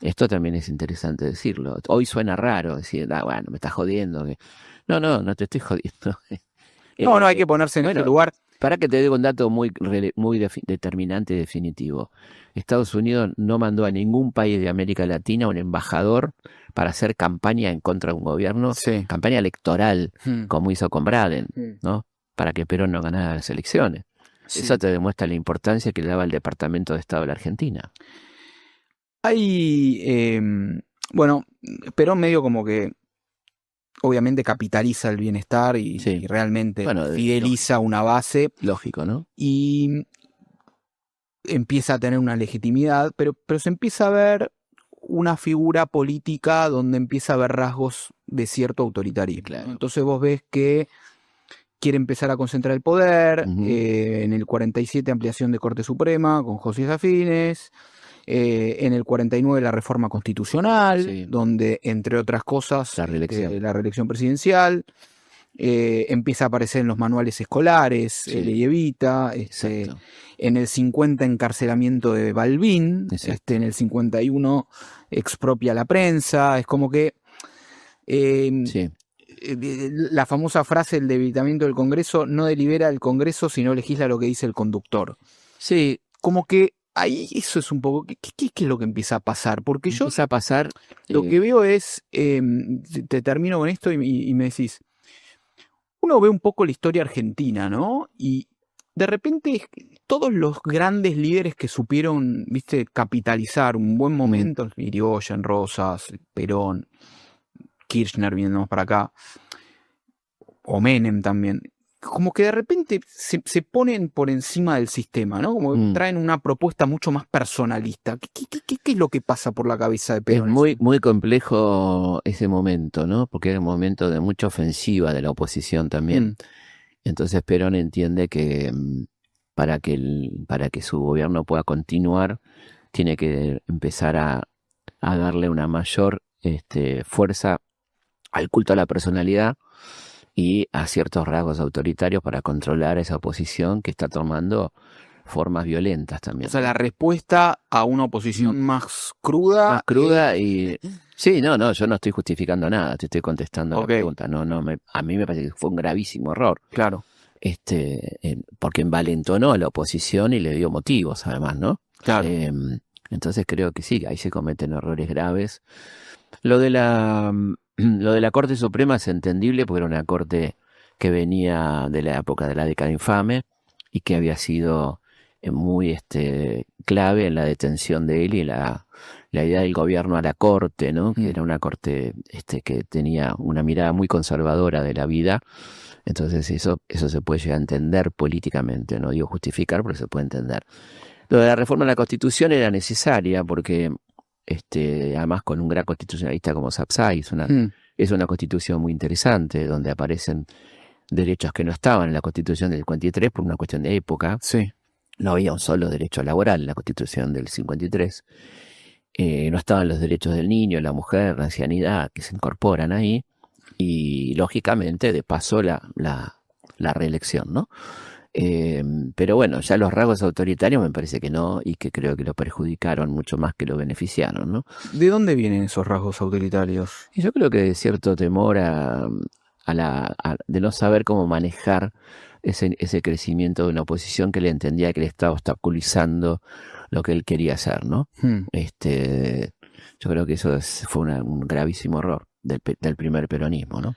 Esto también es interesante decirlo. Hoy suena raro decir, bueno, me estás jodiendo. No te estoy jodiendo. No, hay que ponerse en este lugar. Para que te diga un dato muy determinante y definitivo. Estados Unidos no mandó a ningún país de América Latina un embajador para hacer campaña en contra de un gobierno, campaña electoral, como hizo con Braden, ¿no? Para que Perón no ganara las elecciones. Eso te demuestra la importancia que le daba el Departamento de Estado de la Argentina. Perón medio como que obviamente capitaliza el bienestar y realmente fideliza una base. Lógico, ¿no? Y empieza a tener una legitimidad, pero se empieza a ver una figura política donde empieza a haber rasgos de cierto autoritarismo. Claro. Entonces vos ves que quiere empezar a concentrar el poder, en el 47 ampliación de Corte Suprema con José Safines, en el 49 la reforma constitucional, donde entre otras cosas la reelección presidencial, empieza a aparecer en los manuales escolares, Ley Evita, en el 50 encarcelamiento de Balbín, en el 51 expropia la prensa, es como que la famosa frase, el debilitamiento del Congreso, no delibera el Congreso, sino legisla lo que dice el conductor. Sí. Como que ahí eso es un poco, ¿qué es lo que empieza a pasar? Porque yo empieza a pasar, lo que veo es, te termino con esto y me decís, uno ve un poco la historia argentina, ¿no? Y de repente todos los grandes líderes que supieron, capitalizar un buen momento, Irigoyen, Rosas, Perón, Kirchner viniendo para acá, o Menem también, como que de repente se ponen por encima del sistema, ¿no? Como que traen una propuesta mucho más personalista. ¿Qué es lo que pasa por la cabeza de Perón? Es muy complejo ese momento, ¿no? Porque era un momento de mucha ofensiva de la oposición también. Entonces Perón entiende que para que su gobierno pueda continuar, tiene que empezar a darle una mayor fuerza al culto a la personalidad y a ciertos rasgos autoritarios para controlar esa oposición que está tomando formas violentas también. O sea, la respuesta a una oposición más cruda. Más cruda y... Sí, no, yo no estoy justificando nada, te estoy contestando la pregunta. A mí me parece que fue un gravísimo error. Claro. Porque envalentonó a la oposición y le dio motivos, además, ¿no? Claro. Entonces creo que sí, ahí se cometen errores graves. Lo de la Corte Suprema es entendible porque era una corte que venía de la época de la década infame y que había sido muy clave en la detención de él y la idea del gobierno a la corte, ¿no? Que era una corte que tenía una mirada muy conservadora de la vida. Entonces eso se puede llegar a entender políticamente, no digo justificar, pero se puede entender. Lo de la reforma de la Constitución era necesaria porque además con un gran constitucionalista como Sapsay, es una constitución muy interesante donde aparecen derechos que no estaban en la Constitución del 53 por una cuestión de época. Sí. No había un solo derecho laboral en la Constitución del 53. No estaban los derechos del niño, la mujer, la ancianidad, que se incorporan ahí. Y lógicamente, de paso, la reelección, ¿no? Pero bueno, ya los rasgos autoritarios me parece que no, y que creo que lo perjudicaron mucho más que lo beneficiaron, ¿no? ¿De dónde vienen esos rasgos autoritarios? Y yo creo que de cierto temor de no saber cómo manejar ese crecimiento de una oposición que le entendía que le estaba obstaculizando lo que él quería hacer, ¿no? Yo creo que eso fue un gravísimo error del primer peronismo, ¿no?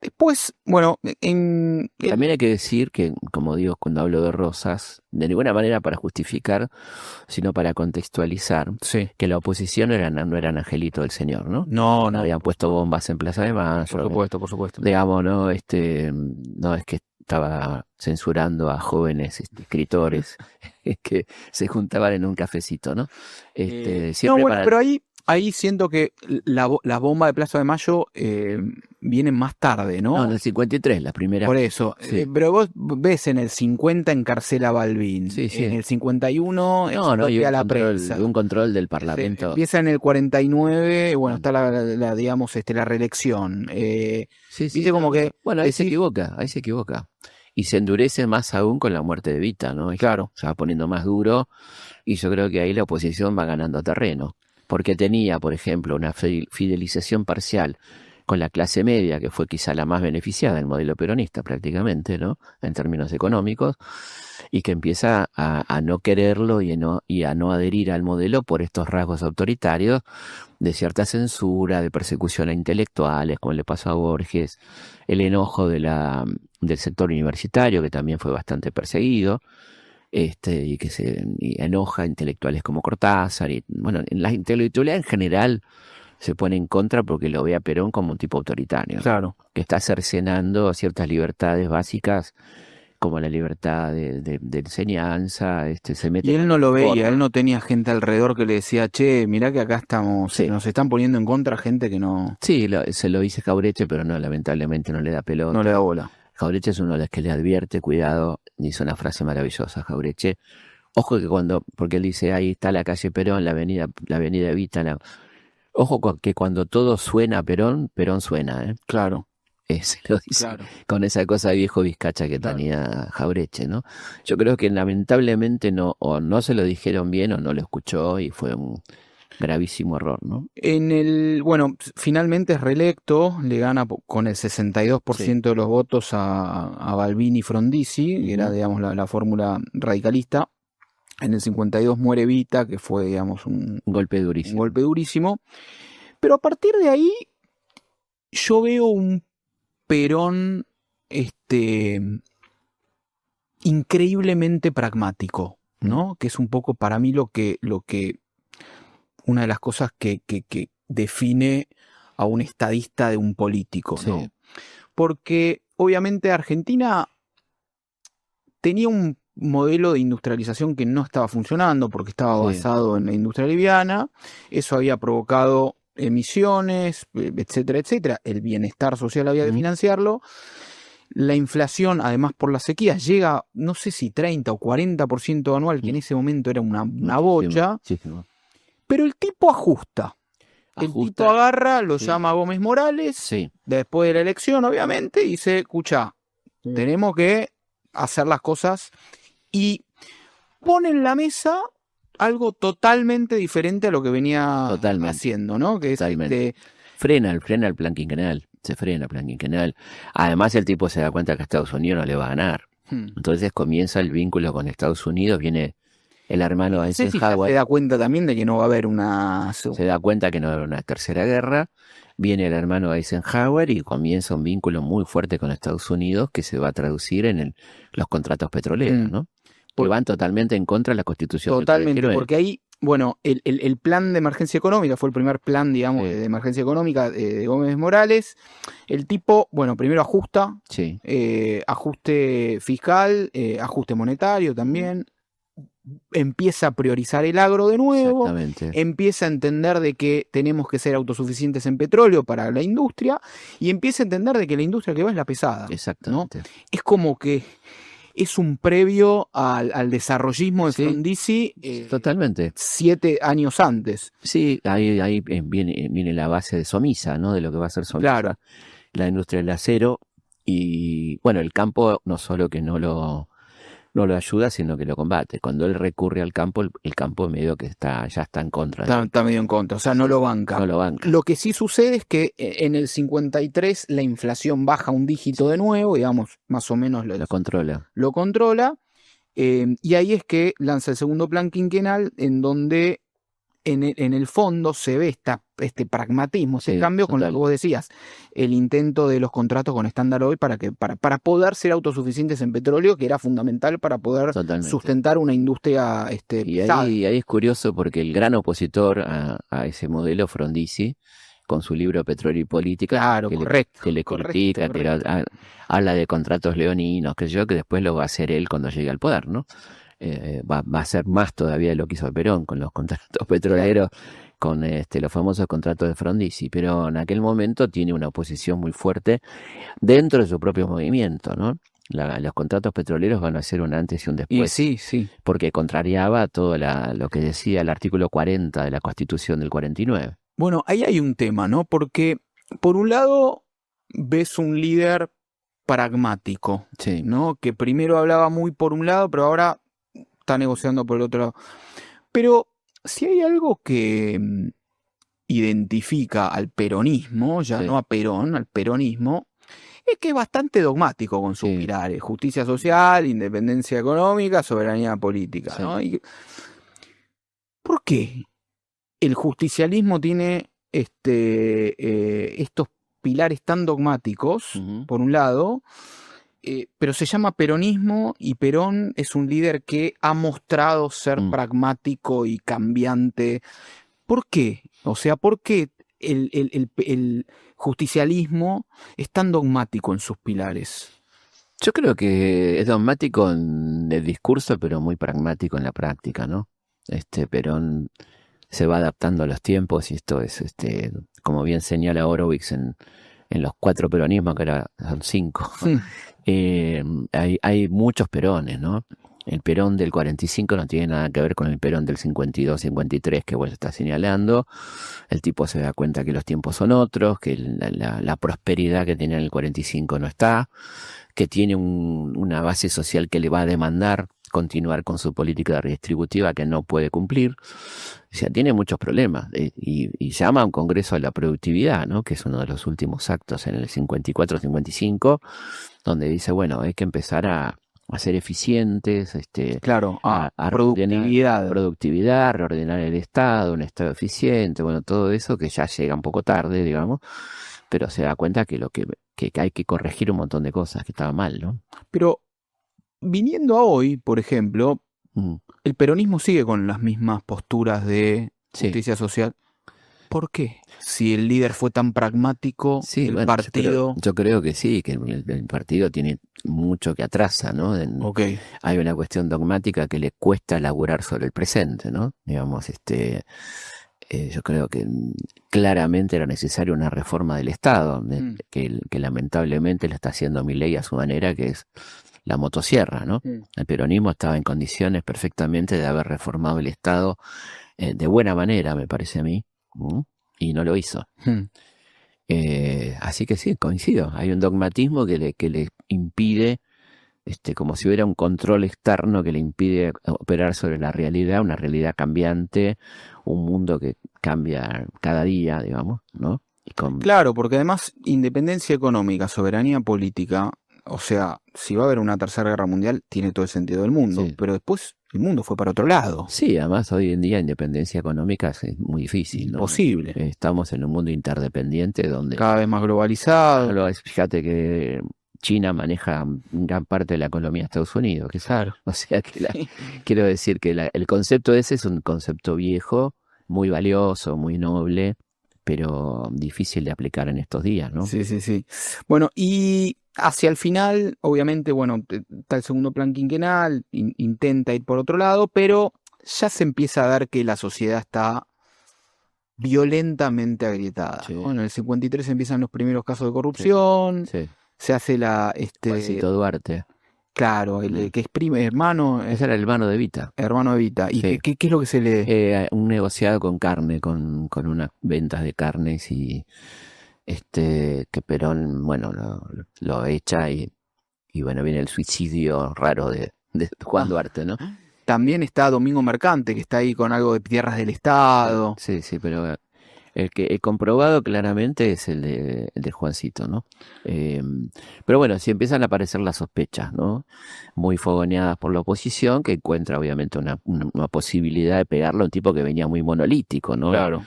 Después, bueno, También hay que decir que, como digo, cuando hablo de Rosas, de ninguna manera para justificar, sino para contextualizar, sí. que la oposición no eran angelitos del Señor, ¿no? No. Habían puesto bombas en Plaza de Mayo. Por supuesto. Digamos, ¿no? No es que estaba censurando a jóvenes escritores que se juntaban en un cafecito, ¿no? Siempre pero ahí siento que la bomba de Plaza de Mayo vienen más tarde, ¿no? No, en el 53, la primera. Por eso. Sí. Pero vos ves en el 50 encarcela a Balbín. Sí. En el 51 y a la prensa. un control del Parlamento. Empieza en el 49, bueno, está la reelección. Dice como que... Bueno, ahí se equivoca. Y se endurece más aún con la muerte de Evita, ¿no? Claro. Se va poniendo más duro, y yo creo que ahí la oposición va ganando terreno. Porque tenía, por ejemplo, una fidelización parcial con la clase media, que fue quizá la más beneficiada del modelo peronista prácticamente, ¿no? En términos económicos, y que empieza a no quererlo y a no adherir al modelo por estos rasgos autoritarios de cierta censura, de persecución a intelectuales, como le pasó a Borges, el enojo del sector universitario, que también fue bastante perseguido, y que enoja a intelectuales como Cortázar, y bueno, en la intelectualidad en general se pone en contra porque lo ve a Perón como un tipo autoritario. Claro. Que está cercenando ciertas libertades básicas, como la libertad de enseñanza. Se mete y él no lo veía, él no tenía gente alrededor que le decía, che, mirá que acá estamos, nos están poniendo en contra gente que no... Sí, se lo dice Jauretche, pero no, lamentablemente no le da pelota. No le da bola. Jauretche es uno de los que le advierte, cuidado, dice una frase maravillosa, Jauretche. Ojo que porque él dice, ahí está la calle Perón, la avenida Evita, ojo que cuando todo suena a Perón, Perón suena, ¿eh? Claro. Se lo dice con esa cosa de viejo vizcacha que tenía Jauretche, ¿no? Yo creo que lamentablemente o no se lo dijeron bien o no lo escuchó, y fue un gravísimo error, ¿no? Finalmente es reelecto, le gana con el 62% de los votos a Balbín y Frondizi, que era, digamos, la fórmula radicalista. En el 52 muere Evita, que fue, digamos, un golpe durísimo. Pero a partir de ahí yo veo un Perón increíblemente pragmático, ¿no? Que es un poco para mí lo que una de las cosas que define a un estadista de un político, ¿no? Sí. Porque obviamente Argentina tenía un modelo de industrialización que no estaba funcionando porque estaba basado en la industria liviana. Eso había provocado emisiones, etcétera, etcétera. El bienestar social había de financiarlo. La inflación, además por las sequías, llega, no sé si 30 o 40% anual, que en ese momento era una bocha. Muchísimo. Pero el tipo ajusta. El tipo agarra, lo llama a Gómez Morales, después de la elección, obviamente, y dice, escucha, tenemos que hacer las cosas, y pone en la mesa algo totalmente diferente a lo que venía haciendo, ¿no? Que es frena el plan quinquenal, se frena el plan quinquenal. Además, el tipo se da cuenta que a Estados Unidos no le va a ganar. Entonces comienza el vínculo con Estados Unidos, viene el hermano de Eisenhower. Se da cuenta también de que no va a haber Se da cuenta que no va a haber una tercera guerra. Viene el hermano de Eisenhower y comienza un vínculo muy fuerte con Estados Unidos que se va a traducir en los contratos petroleros, ¿no? Que van totalmente en contra de la Constitución. Totalmente, porque ahí, bueno, el plan de emergencia económica fue el primer plan, digamos, de emergencia económica de Gómez Morales. El tipo, bueno, primero ajusta, ajuste fiscal, ajuste monetario también. Empieza a priorizar el agro de nuevo, empieza a entender de que tenemos que ser autosuficientes en petróleo para la industria, y empieza a entender de que la industria que va es la pesada. Exactamente. ¿No? Es como que es un previo al desarrollismo de Frondizi. Totalmente. 7 años antes. Sí, ahí viene la base de Somisa, ¿no? De lo que va a ser Somisa. Claro. La industria del acero, Y bueno, el campo no solo que no lo ayuda, sino que lo combate. Cuando él recurre al campo, el campo medio que ya está en contra de él. Está medio en contra, o sea, no lo banca. No lo banca. Lo que sí sucede es que en el 53 la inflación baja un dígito de nuevo, digamos, más o menos Lo controla. Lo controla, y ahí es que lanza el segundo plan quinquenal, en donde en el fondo se ve este pragmatismo, este cambio con lo que vos decías, el intento de los contratos con Standard Oil para poder ser autosuficientes en petróleo, que era fundamental para poder sustentar una industria y ahí es curioso porque el gran opositor a ese modelo, Frondizi, con su libro Petróleo y Política, claro, que le critica, que habla de contratos leoninos, que después lo va a hacer él cuando llegue al poder, ¿no? Va a hacer más todavía de lo que hizo Perón con los contratos petroleros, con los famosos contratos de Frondizi, pero en aquel momento tiene una oposición muy fuerte dentro de su propio movimiento, ¿no? Los contratos petroleros van a ser un antes y un después. Sí. Porque contrariaba todo lo que decía el artículo 40 de la Constitución del 49. Bueno, ahí hay un tema, ¿no? Porque, por un lado, ves un líder pragmático, sí, ¿no? Que primero hablaba muy por un lado, pero ahora está negociando por el otro lado. Pero si hay algo que identifica al peronismo, ya no a Perón, al peronismo, es que es bastante dogmático con sus pilares: justicia social, independencia económica, soberanía política, ¿no? ¿Por qué el justicialismo tiene estos pilares tan dogmáticos, por un lado, pero se llama peronismo, y Perón es un líder que ha mostrado ser pragmático y cambiante? ¿Por qué? O sea, ¿por qué el justicialismo es tan dogmático en sus pilares? Yo creo que es dogmático en el discurso, pero muy pragmático en la práctica, ¿no? Perón se va adaptando a los tiempos, y esto es, como bien señala Horowitz en los 4 peronismos, que son 5. Hay muchos Perones, ¿no? El Perón del 45 no tiene nada que ver con el Perón del 52, 53 que vos estás señalando. El tipo se da cuenta que los tiempos son otros, que la prosperidad que tenía en el 45 no está, que tiene una base social que le va a demandar continuar con su política redistributiva que no puede cumplir. O sea, tiene muchos problemas, y llama a un congreso a la productividad, ¿no? Que es uno de los últimos actos en el 54-55, donde dice, bueno, hay que empezar a ser eficientes, a productividad, reordenar el Estado, un Estado eficiente, bueno, todo eso que ya llega un poco tarde, digamos, pero se da cuenta que que hay que corregir un montón de cosas que estaban mal, ¿no? Pero viniendo a hoy, por ejemplo, el peronismo sigue con las mismas posturas de justicia social. ¿Por qué? Si el líder fue tan pragmático, el partido... Yo creo que sí, que el partido tiene mucho que atrasa, ¿no? Hay una cuestión dogmática que le cuesta laburar sobre el presente, ¿no? Digamos, yo creo que claramente era necesaria una reforma del Estado, que lamentablemente lo está haciendo Milei a su manera, que es la motosierra, ¿no? El peronismo estaba en condiciones perfectamente de haber reformado el Estado de buena manera, me parece a mí, y no lo hizo. Así que sí, coincido. Hay un dogmatismo que le impide, como si hubiera un control externo que le impide operar sobre la realidad, una realidad cambiante, un mundo que cambia cada día, digamos, ¿no? Claro, porque además independencia económica, soberanía política, o sea, si va a haber una tercera guerra mundial, tiene todo el sentido del mundo, pero después el mundo fue para otro lado. Sí, además hoy en día independencia económica es muy difícil, ¿no? Imposible. Estamos en un mundo interdependiente donde... cada vez más globalizado. Fíjate que China maneja gran parte de la economía de Estados Unidos. Claro. O sea, quiero decir que el concepto ese es un concepto viejo, muy valioso, muy noble, pero difícil de aplicar en estos días, ¿no? Sí. Bueno, y hacia el final, obviamente, bueno, está el segundo plan quinquenal, intenta ir por otro lado, pero ya se empieza a ver que la sociedad está violentamente agrietada, ¿no? En el 53 empiezan los primeros casos de corrupción, se hace Juancito Duarte. Claro, el que es hermano... Ese era el hermano de Evita. Hermano de Evita. ¿Y qué es lo que se le...? Un negociado con carne, con unas ventas de carnes, y que Perón, bueno, lo echa y bueno, viene el suicidio raro de Juan Duarte, ¿no? También está Domingo Mercante, que está ahí con algo de tierras del Estado. Sí, pero el que he comprobado claramente es el de Juancito, ¿no? Pero bueno, sí empiezan a aparecer las sospechas, ¿no? Muy fogoneadas por la oposición, que encuentra obviamente una posibilidad de pegarle a un tipo que venía muy monolítico, ¿no? Claro.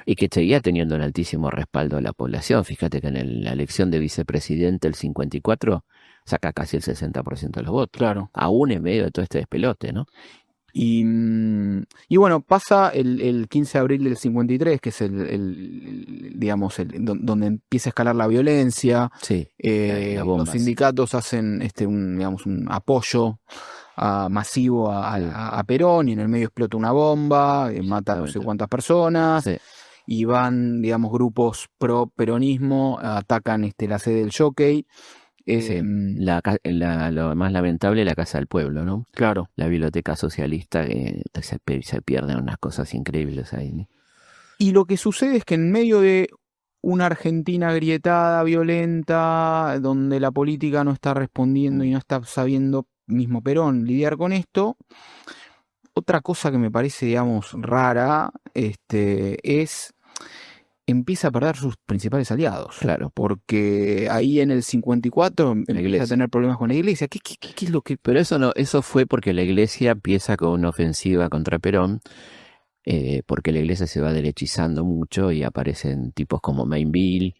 Y que seguía teniendo un altísimo respaldo de la población. Fíjate que en la elección de vicepresidente el 54 saca casi el 60% de los votos. Claro. Aún en medio de todo este despelote, ¿no? Y bueno, pasa el 15 de abril del 53, que es digamos, donde empieza a escalar la violencia. Sí, las Los bombas. sindicatos hacen digamos, un apoyo masivo a Perón, y en el medio explota una bomba, mata no sé cuántas personas. Sí. Y van, digamos, grupos pro peronismo, atacan la sede del Jockey. Sí, lo más lamentable, la Casa del Pueblo, ¿no? Claro. La biblioteca socialista, que se pierden unas cosas increíbles ahí, ¿no? Y lo que sucede es que en medio de una Argentina agrietada, violenta, donde la política no está respondiendo y no está sabiendo, mismo Perón, lidiar con esto, otra cosa que me parece, digamos, rara, empieza a perder sus principales aliados. Claro. Porque ahí en el 54 empieza a tener problemas con la iglesia. ¿Qué es lo que...? Pero eso fue porque la iglesia empieza con una ofensiva contra Perón, porque la iglesia se va derechizando mucho y aparecen tipos como Mainville,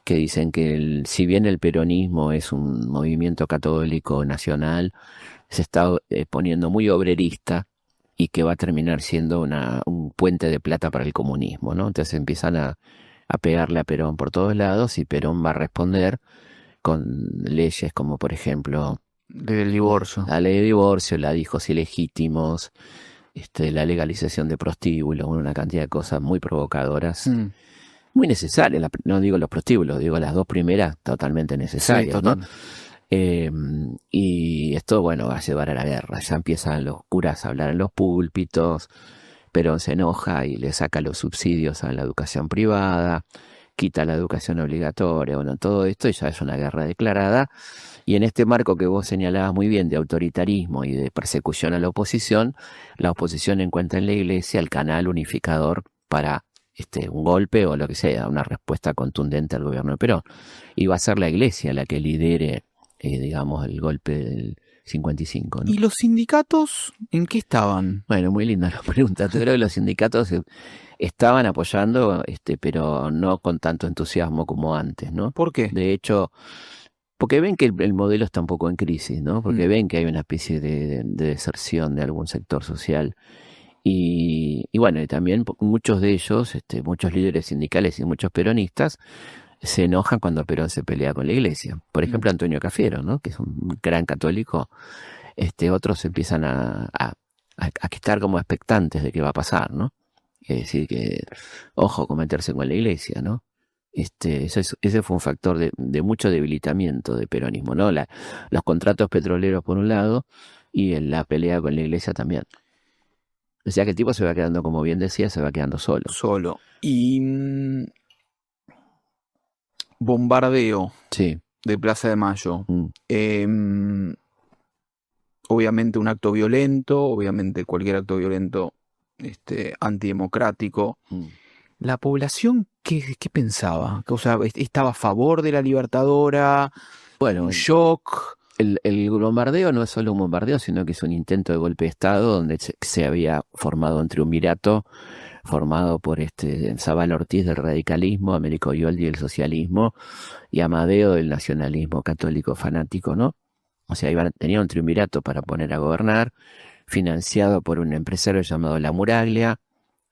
que dicen que si bien el peronismo es un movimiento católico nacional, se está poniendo muy obrerista y que va a terminar siendo un puente de plata para el comunismo, ¿no? Entonces empiezan a pegarle a Perón por todos lados y Perón va a responder con leyes como, por ejemplo, del divorcio. La ley de divorcio, la de hijos ilegítimos, la legalización de prostíbulos, una cantidad de cosas muy provocadoras, muy necesarias. No digo los prostíbulos, digo las dos primeras totalmente necesarias, sí, ¿no? Y esto, bueno, va a llevar a la guerra. Ya empiezan los curas a hablar en los púlpitos, Perón se enoja y le saca los subsidios a la educación privada, quita la educación obligatoria, bueno, todo esto ya es una guerra declarada. Y en este marco que vos señalabas muy bien de autoritarismo y de persecución a la oposición encuentra en la iglesia el canal unificador para un golpe o lo que sea, una respuesta contundente al gobierno de Perón. Y va a ser la iglesia la que lidere, digamos, el golpe del 55, ¿no? ¿Y los sindicatos en qué estaban? Bueno, muy linda la pregunta. Creo que los sindicatos estaban apoyando, pero no con tanto entusiasmo como antes, ¿no? ¿Por qué? De hecho, porque ven que el modelo está un poco en crisis, ¿no? Porque ven que hay una especie de deserción de algún sector social. Y bueno, y también muchos de ellos, muchos líderes sindicales y muchos peronistas, se enojan cuando Perón se pelea con la iglesia. Por ejemplo, Antonio Cafiero, ¿no? Que es un gran católico. Otros empiezan a estar como expectantes de qué va a pasar, ¿no? Es decir, que ojo con meterse con la iglesia, ¿no? Ese fue un factor de mucho debilitamiento del peronismo, ¿no? Los contratos petroleros por un lado y la pelea con la iglesia también. O sea que el tipo se va quedando, como bien decía, se va quedando solo. Solo. Y bombardeo, sí, de Plaza de Mayo. Obviamente un acto violento, obviamente cualquier acto violento antidemocrático. ¿La población qué pensaba? O sea, ¿estaba a favor de la Libertadora? Bueno, ¿un shock? El bombardeo no es solo un bombardeo, sino que es un intento de golpe de Estado donde se había formado un triunvirato formado por Zabal Ortiz del radicalismo, Américo Ioldi del socialismo y Amadeo del nacionalismo católico fanático, ¿no? O sea, tenía un triunvirato para poner a gobernar, financiado por un empresario llamado La Muraglia,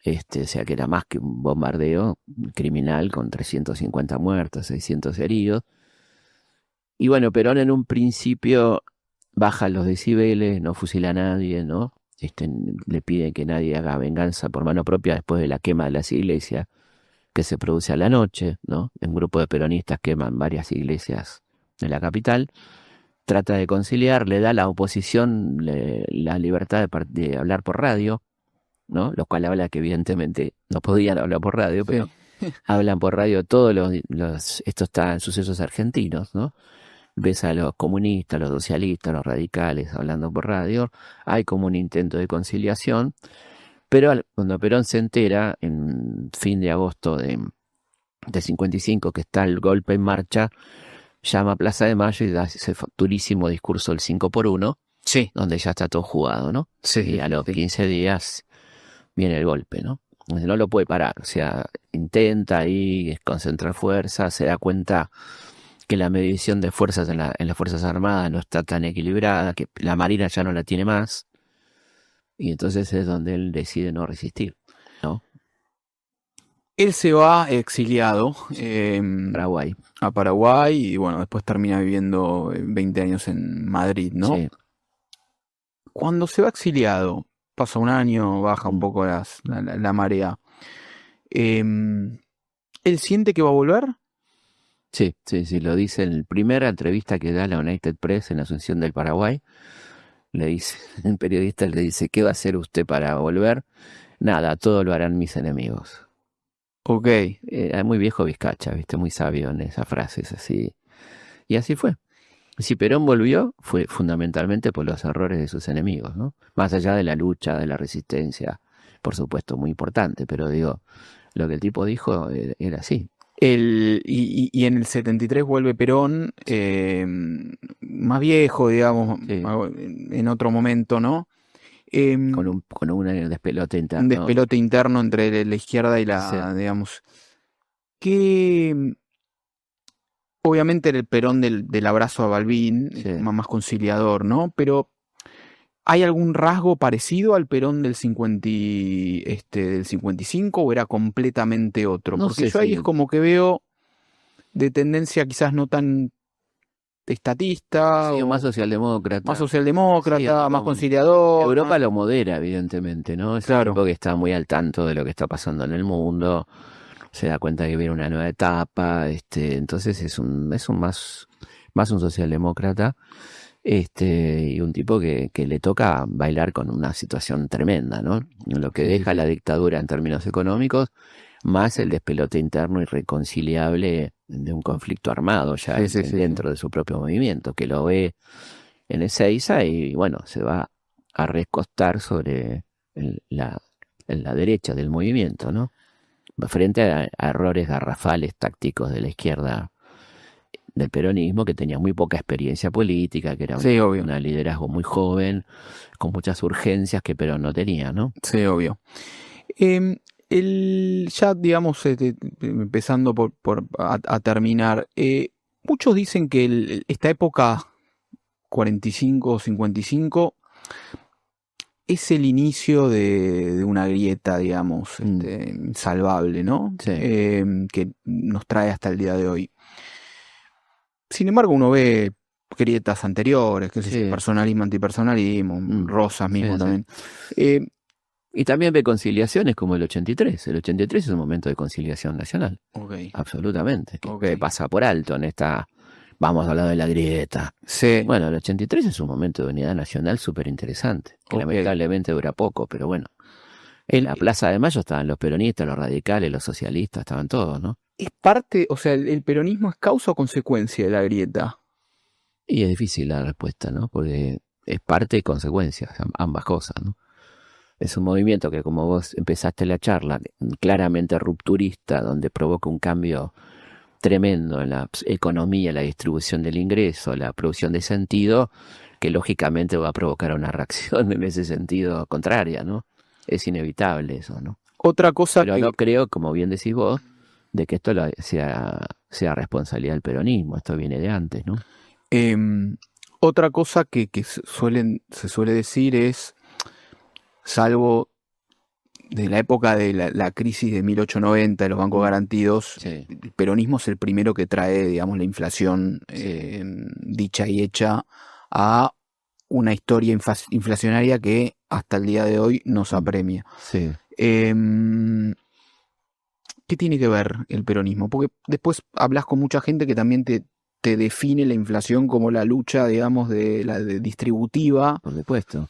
o sea que era más que un bombardeo criminal con 350 muertos, 600 heridos. Y bueno, Perón en un principio baja los decibeles, no fusila a nadie, ¿no? Le pide que nadie haga venganza por mano propia después de la quema de las iglesias que se produce a la noche, ¿no? Un grupo de peronistas queman varias iglesias de la capital. Trata de conciliar, le da a la oposición la libertad de hablar por radio, ¿no? Lo cual habla que evidentemente no podían hablar por radio, pero hablan por radio todos esto está en Sucesos Argentinos, ¿no? Ves a los comunistas, los socialistas, los radicales hablando por radio, hay como un intento de conciliación, pero cuando Perón se entera, en fin de agosto de 55, que está el golpe en marcha, llama a Plaza de Mayo y da ese durísimo discurso del 5x1, Sí, donde ya está todo jugado, ¿no? sí. Y a los 15 días viene el golpe, ¿no? No lo puede parar, o sea, intenta ahí concentrar fuerzas, se da cuenta que la medición de fuerzas en las Fuerzas Armadas no está tan equilibrada, que la Marina ya no la tiene más, y entonces es donde él decide no resistir, ¿no? Él se va exiliado Paraguay. a Paraguay y bueno, después termina viviendo 20 años en Madrid, ¿no? Sí. Cuando se va exiliado, pasa un año, baja un poco la marea. ¿Él siente que va a volver? Sí, lo dice en la primera entrevista que da la United Press en Asunción del Paraguay. Le dice, el periodista le dice, ¿qué va a hacer usted para volver? Nada, todo lo harán mis enemigos. Ok. Muy viejo Vizcacha, ¿viste? Muy sabio en esas frases así. Y así fue. Si Perón volvió, fue fundamentalmente por los errores de sus enemigos, ¿no? Más allá de la lucha, de la resistencia, por supuesto, muy importante, pero digo, lo que el tipo dijo era así. Y en el 73 vuelve Perón, más viejo, digamos, Sí. en otro momento, ¿no? Con un despelote interno. Un despelote interno entre la izquierda y Sí. digamos, que obviamente era el Perón del abrazo a Balbín, Sí. más conciliador, ¿no? Pero ¿hay algún rasgo parecido al Perón del 55 o era completamente otro? No Porque sé yo ahí si- es como que veo de tendencia quizás no tan estatista, Sí, o o más socialdemócrata. más socialdemócrata, Sí, más como- conciliador. Europa lo modera, evidentemente, ¿no? Es Claro. un tipo que está muy al tanto de lo que está pasando en el mundo, se da cuenta que viene una nueva etapa, entonces es un más un socialdemócrata, y un tipo que le toca bailar con una situación tremenda, ¿no? Lo que Sí, deja sí. la dictadura en términos económicos, más el despelote interno irreconciliable de un conflicto armado ya Sí, dentro de su propio movimiento, que lo ve en Ezeiza y bueno, se va a recostar sobre la derecha del movimiento, ¿no? Frente a errores garrafales tácticos de la izquierda del peronismo, que tenía muy poca experiencia política, que era Sí, obvio. un liderazgo muy joven, con muchas urgencias que Perón no tenía, ¿no? Sí, obvio. Ya, digamos, empezando a terminar, muchos dicen que esta época 45 o 55 es el inicio de una grieta, digamos, insalvable, ¿no? Sí. Que nos trae hasta el día de hoy. Sin embargo, uno ve grietas anteriores, qué sé yo, Sí. personalismo, antipersonalismo, Rosas mismo Sí, sí. también. Y también ve conciliaciones como el 83. El 83 es un momento de conciliación nacional. Ok. Absolutamente. Que Ok. pasa por alto en esta... Vamos a hablar de la grieta. Sí. Bueno, el 83 es un momento de unidad nacional súper interesante, que Ok. lamentablemente dura poco, pero bueno. En la Plaza de Mayo estaban los peronistas, los radicales, los socialistas, estaban todos, ¿no? Es parte, o sea, el peronismo es causa o consecuencia de la grieta. Y es difícil la respuesta, ¿no? Porque es parte y consecuencia, ambas cosas, ¿no? Es un movimiento que, como vos empezaste la charla, claramente rupturista, donde provoca un cambio tremendo en la economía, la distribución del ingreso, la producción de sentido, que lógicamente va a provocar una reacción en ese sentido contraria, ¿no? Es inevitable eso, ¿no? Otra cosa Pero que... no creo, como bien decís vos, de que esto sea responsabilidad del peronismo, esto viene de antes, ¿no? Otra cosa que se suele decir es, salvo de la época de la crisis de 1890 de los bancos garantidos, Sí. el peronismo es el primero que trae, digamos, la inflación dicha y hecha a una historia inflacionaria que hasta el día de hoy nos apremia. Sí. ¿Qué tiene que ver el peronismo? Porque después hablas con mucha gente que también te define la inflación como la lucha, digamos, de distributiva. Por supuesto.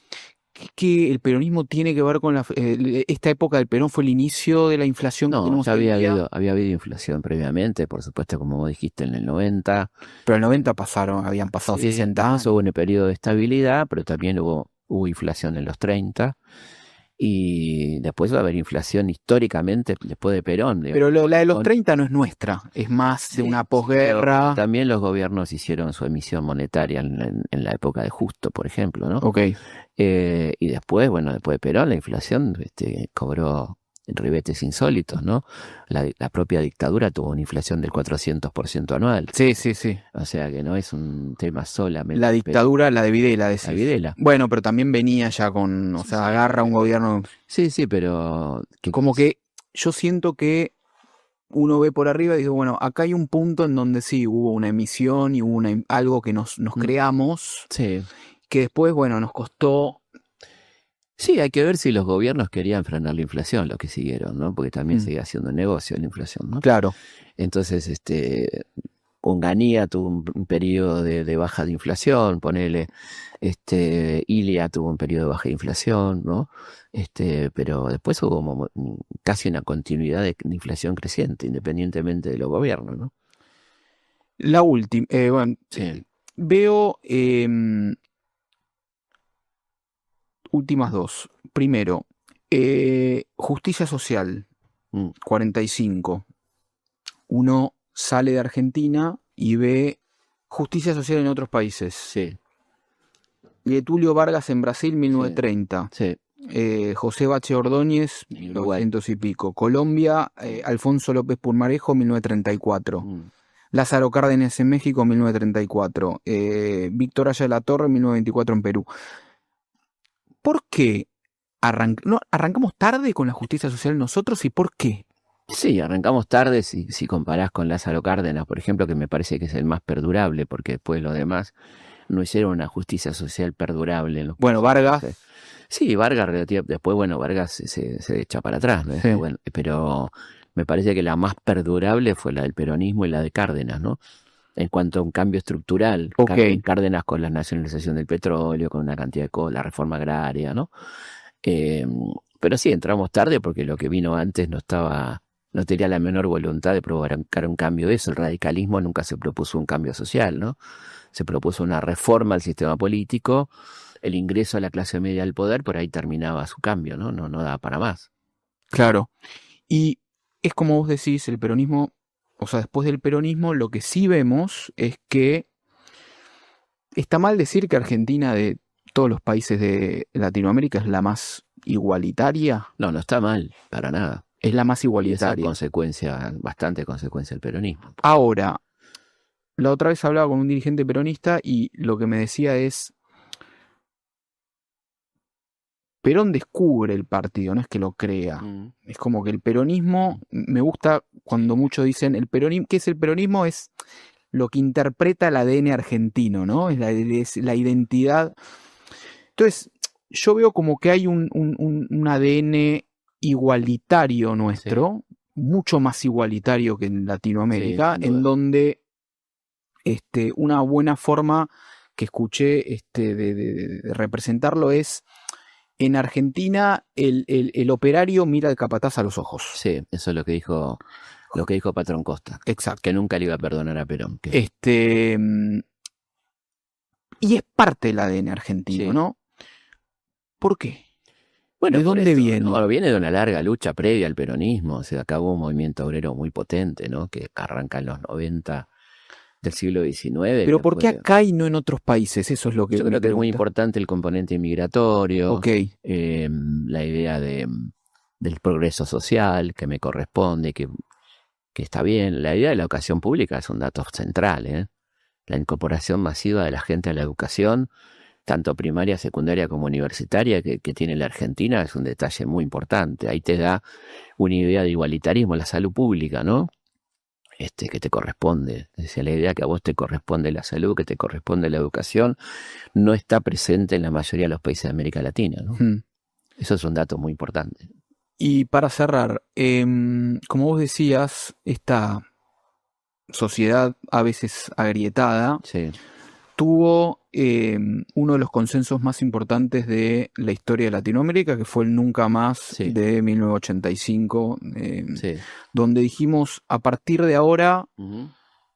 que el peronismo tiene que ver con esta época del Perón fue el inicio de la inflación que No, tenemos ya hoy en día? había habido inflación previamente, por supuesto, como vos dijiste, en el 90. Pero en el 90 habían pasado Sí, 60 después años. hubo un periodo de estabilidad, pero también hubo inflación en los 30. Y después va a haber inflación históricamente después de Perón. Pero la de los Con- 30 no es nuestra, es más de Sí, una sí, pero posguerra. también los gobiernos hicieron su emisión monetaria en la época de Justo, por ejemplo, ¿no? Ok, Y después, bueno, después de Perón, la inflación cobró ribetes insólitos, ¿no? La propia dictadura tuvo una inflación del 400% anual. sí, sí, sí. O sea que no es un tema solamente La de dictadura, la de Videla, La decís. Videla. Bueno, pero también venía ya con, o sea, agarra un gobierno. Sí, sí, pero Como que yo siento que uno ve por arriba y dice, bueno, acá hay un punto en donde sí hubo una emisión y hubo algo que nos creamos, sí. que después, bueno, nos costó. Sí, hay que ver si los gobiernos querían frenar la inflación, lo que siguieron, ¿no? Porque también seguía haciendo negocio la inflación, ¿no? Claro. Entonces, Onganía tuvo un periodo de baja de inflación, ponele, Ilia tuvo un periodo de baja de inflación, ¿no? Pero después hubo casi una continuidad de inflación creciente, independientemente de los gobiernos, ¿no? La última, bueno, Sí. veo últimas dos. Primero, justicia social, 45. Uno sale de Argentina y ve justicia social en otros países. Sí. Getúlio Vargas en Brasil, 1930. Sí. José Bache Ordóñez, 1900 y pico. Colombia, Alfonso López Purmarejo, 1934. Lázaro Cárdenas en México, 1934. Víctor Aya de la Torre, 1924 en Perú. ¿Por qué arrancamos tarde con la justicia social nosotros y por qué? Sí, arrancamos tarde si comparás con Lázaro Cárdenas, por ejemplo, que me parece que es el más perdurable, porque después los demás no hicieron una justicia social perdurable. Bueno, Vargas. Sí, Vargas, después, bueno, Vargas se echa para atrás, ¿no? Sí. Bueno, pero me parece que la más perdurable fue la del peronismo y la de Cárdenas, ¿no? En cuanto a un cambio estructural, Cárdenas con la nacionalización del petróleo, con una cantidad de cosas, la reforma agraria, ¿no? Pero sí, entramos tarde porque lo que vino antes no tenía la menor voluntad de provocar un cambio de eso. El radicalismo nunca se propuso un cambio social, ¿no? Se propuso una reforma al sistema político, el ingreso a la clase media al poder, por ahí terminaba su cambio, ¿no? No daba para más. Claro. Y es como vos decís, el peronismo, o sea, después del peronismo, lo que sí vemos es que está mal decir que Argentina de todos los países de Latinoamérica es la más igualitaria. No está mal, para nada. Es la más igualitaria. Y esa bastante consecuencia del peronismo. Ahora, la otra vez hablaba con un dirigente peronista y lo que me decía es, Perón descubre el partido, no es que lo crea. Es como que el peronismo, me gusta cuando muchos dicen, ¿qué es el peronismo? Es lo que interpreta el ADN argentino, ¿no? Es la identidad. Entonces, yo veo como que hay un ADN igualitario nuestro, mucho más igualitario que en Latinoamérica, en donde una buena forma que escuché de representarlo es, en Argentina el operario mira al capataz a los ojos. Sí, eso es lo que dijo Patrón Costa. Exacto. Que nunca le iba a perdonar a Perón. Y es parte del ADN argentino, ¿no? ¿Por qué? Bueno, ¿de dónde viene? No, viene de una larga lucha previa al peronismo. O sea, acá hubo un movimiento obrero muy potente, ¿no? Que arranca en los 90 del siglo XIX. Pero ¿por qué acá y no en otros países? Eso es lo que yo creo que es muy importante el componente migratorio. La idea del progreso social, que me corresponde, que está bien. La idea de la educación pública es un dato central, ¿eh? La incorporación masiva de la gente a la educación, tanto primaria, secundaria como universitaria, que tiene la Argentina, es un detalle muy importante. Ahí te da una idea de igualitarismo, la salud pública, ¿no? Que te corresponde. Es decir, la idea que a vos te corresponde la salud, que te corresponde la educación, no está presente en la mayoría de los países de América Latina, ¿no? Eso es un dato muy importante. Y para cerrar, como vos decías, esta sociedad a veces agrietada tuvo uno de los consensos más importantes de la historia de Latinoamérica, que fue el Nunca Más de 1985, donde dijimos, a partir de ahora,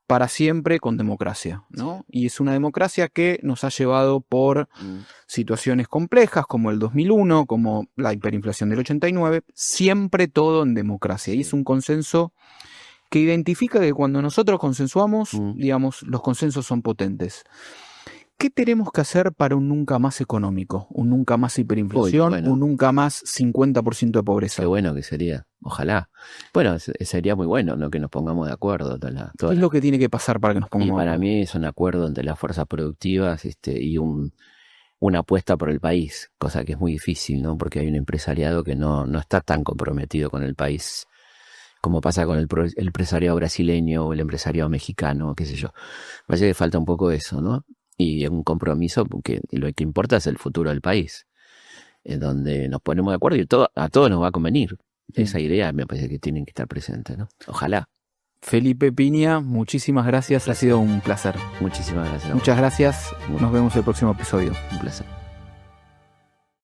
para siempre con democracia, ¿no? Y es una democracia que nos ha llevado por situaciones complejas, como el 2001, como la hiperinflación del 89, siempre todo en democracia. Y es un consenso que identifica que cuando nosotros consensuamos, digamos, los consensos son potentes. ¿Qué tenemos que hacer para un nunca más económico? Un nunca más hiperinflación, un nunca más 50% de pobreza. Qué bueno que sería, ojalá. Bueno, sería muy bueno, ¿no? Que nos pongamos de acuerdo. ¿Qué es lo que tiene que pasar para que nos pongamos de acuerdo? Y para mí es un acuerdo entre las fuerzas productivas y una apuesta por el país, cosa que es muy difícil, ¿no? Porque hay un empresariado que no está tan comprometido con el país como pasa con el empresariado brasileño o el empresariado mexicano, qué sé yo. Me parece que falta un poco eso, ¿no? Y un compromiso, porque lo que importa es el futuro del país, en donde nos ponemos de acuerdo y a todos nos va a convenir. Esa idea me parece que tienen que estar presentes, ¿no? Ojalá. Felipe Piña, muchísimas gracias. Ha sido un placer. Muchísimas gracias. Muchas gracias. Nos vemos en el próximo episodio. Un placer.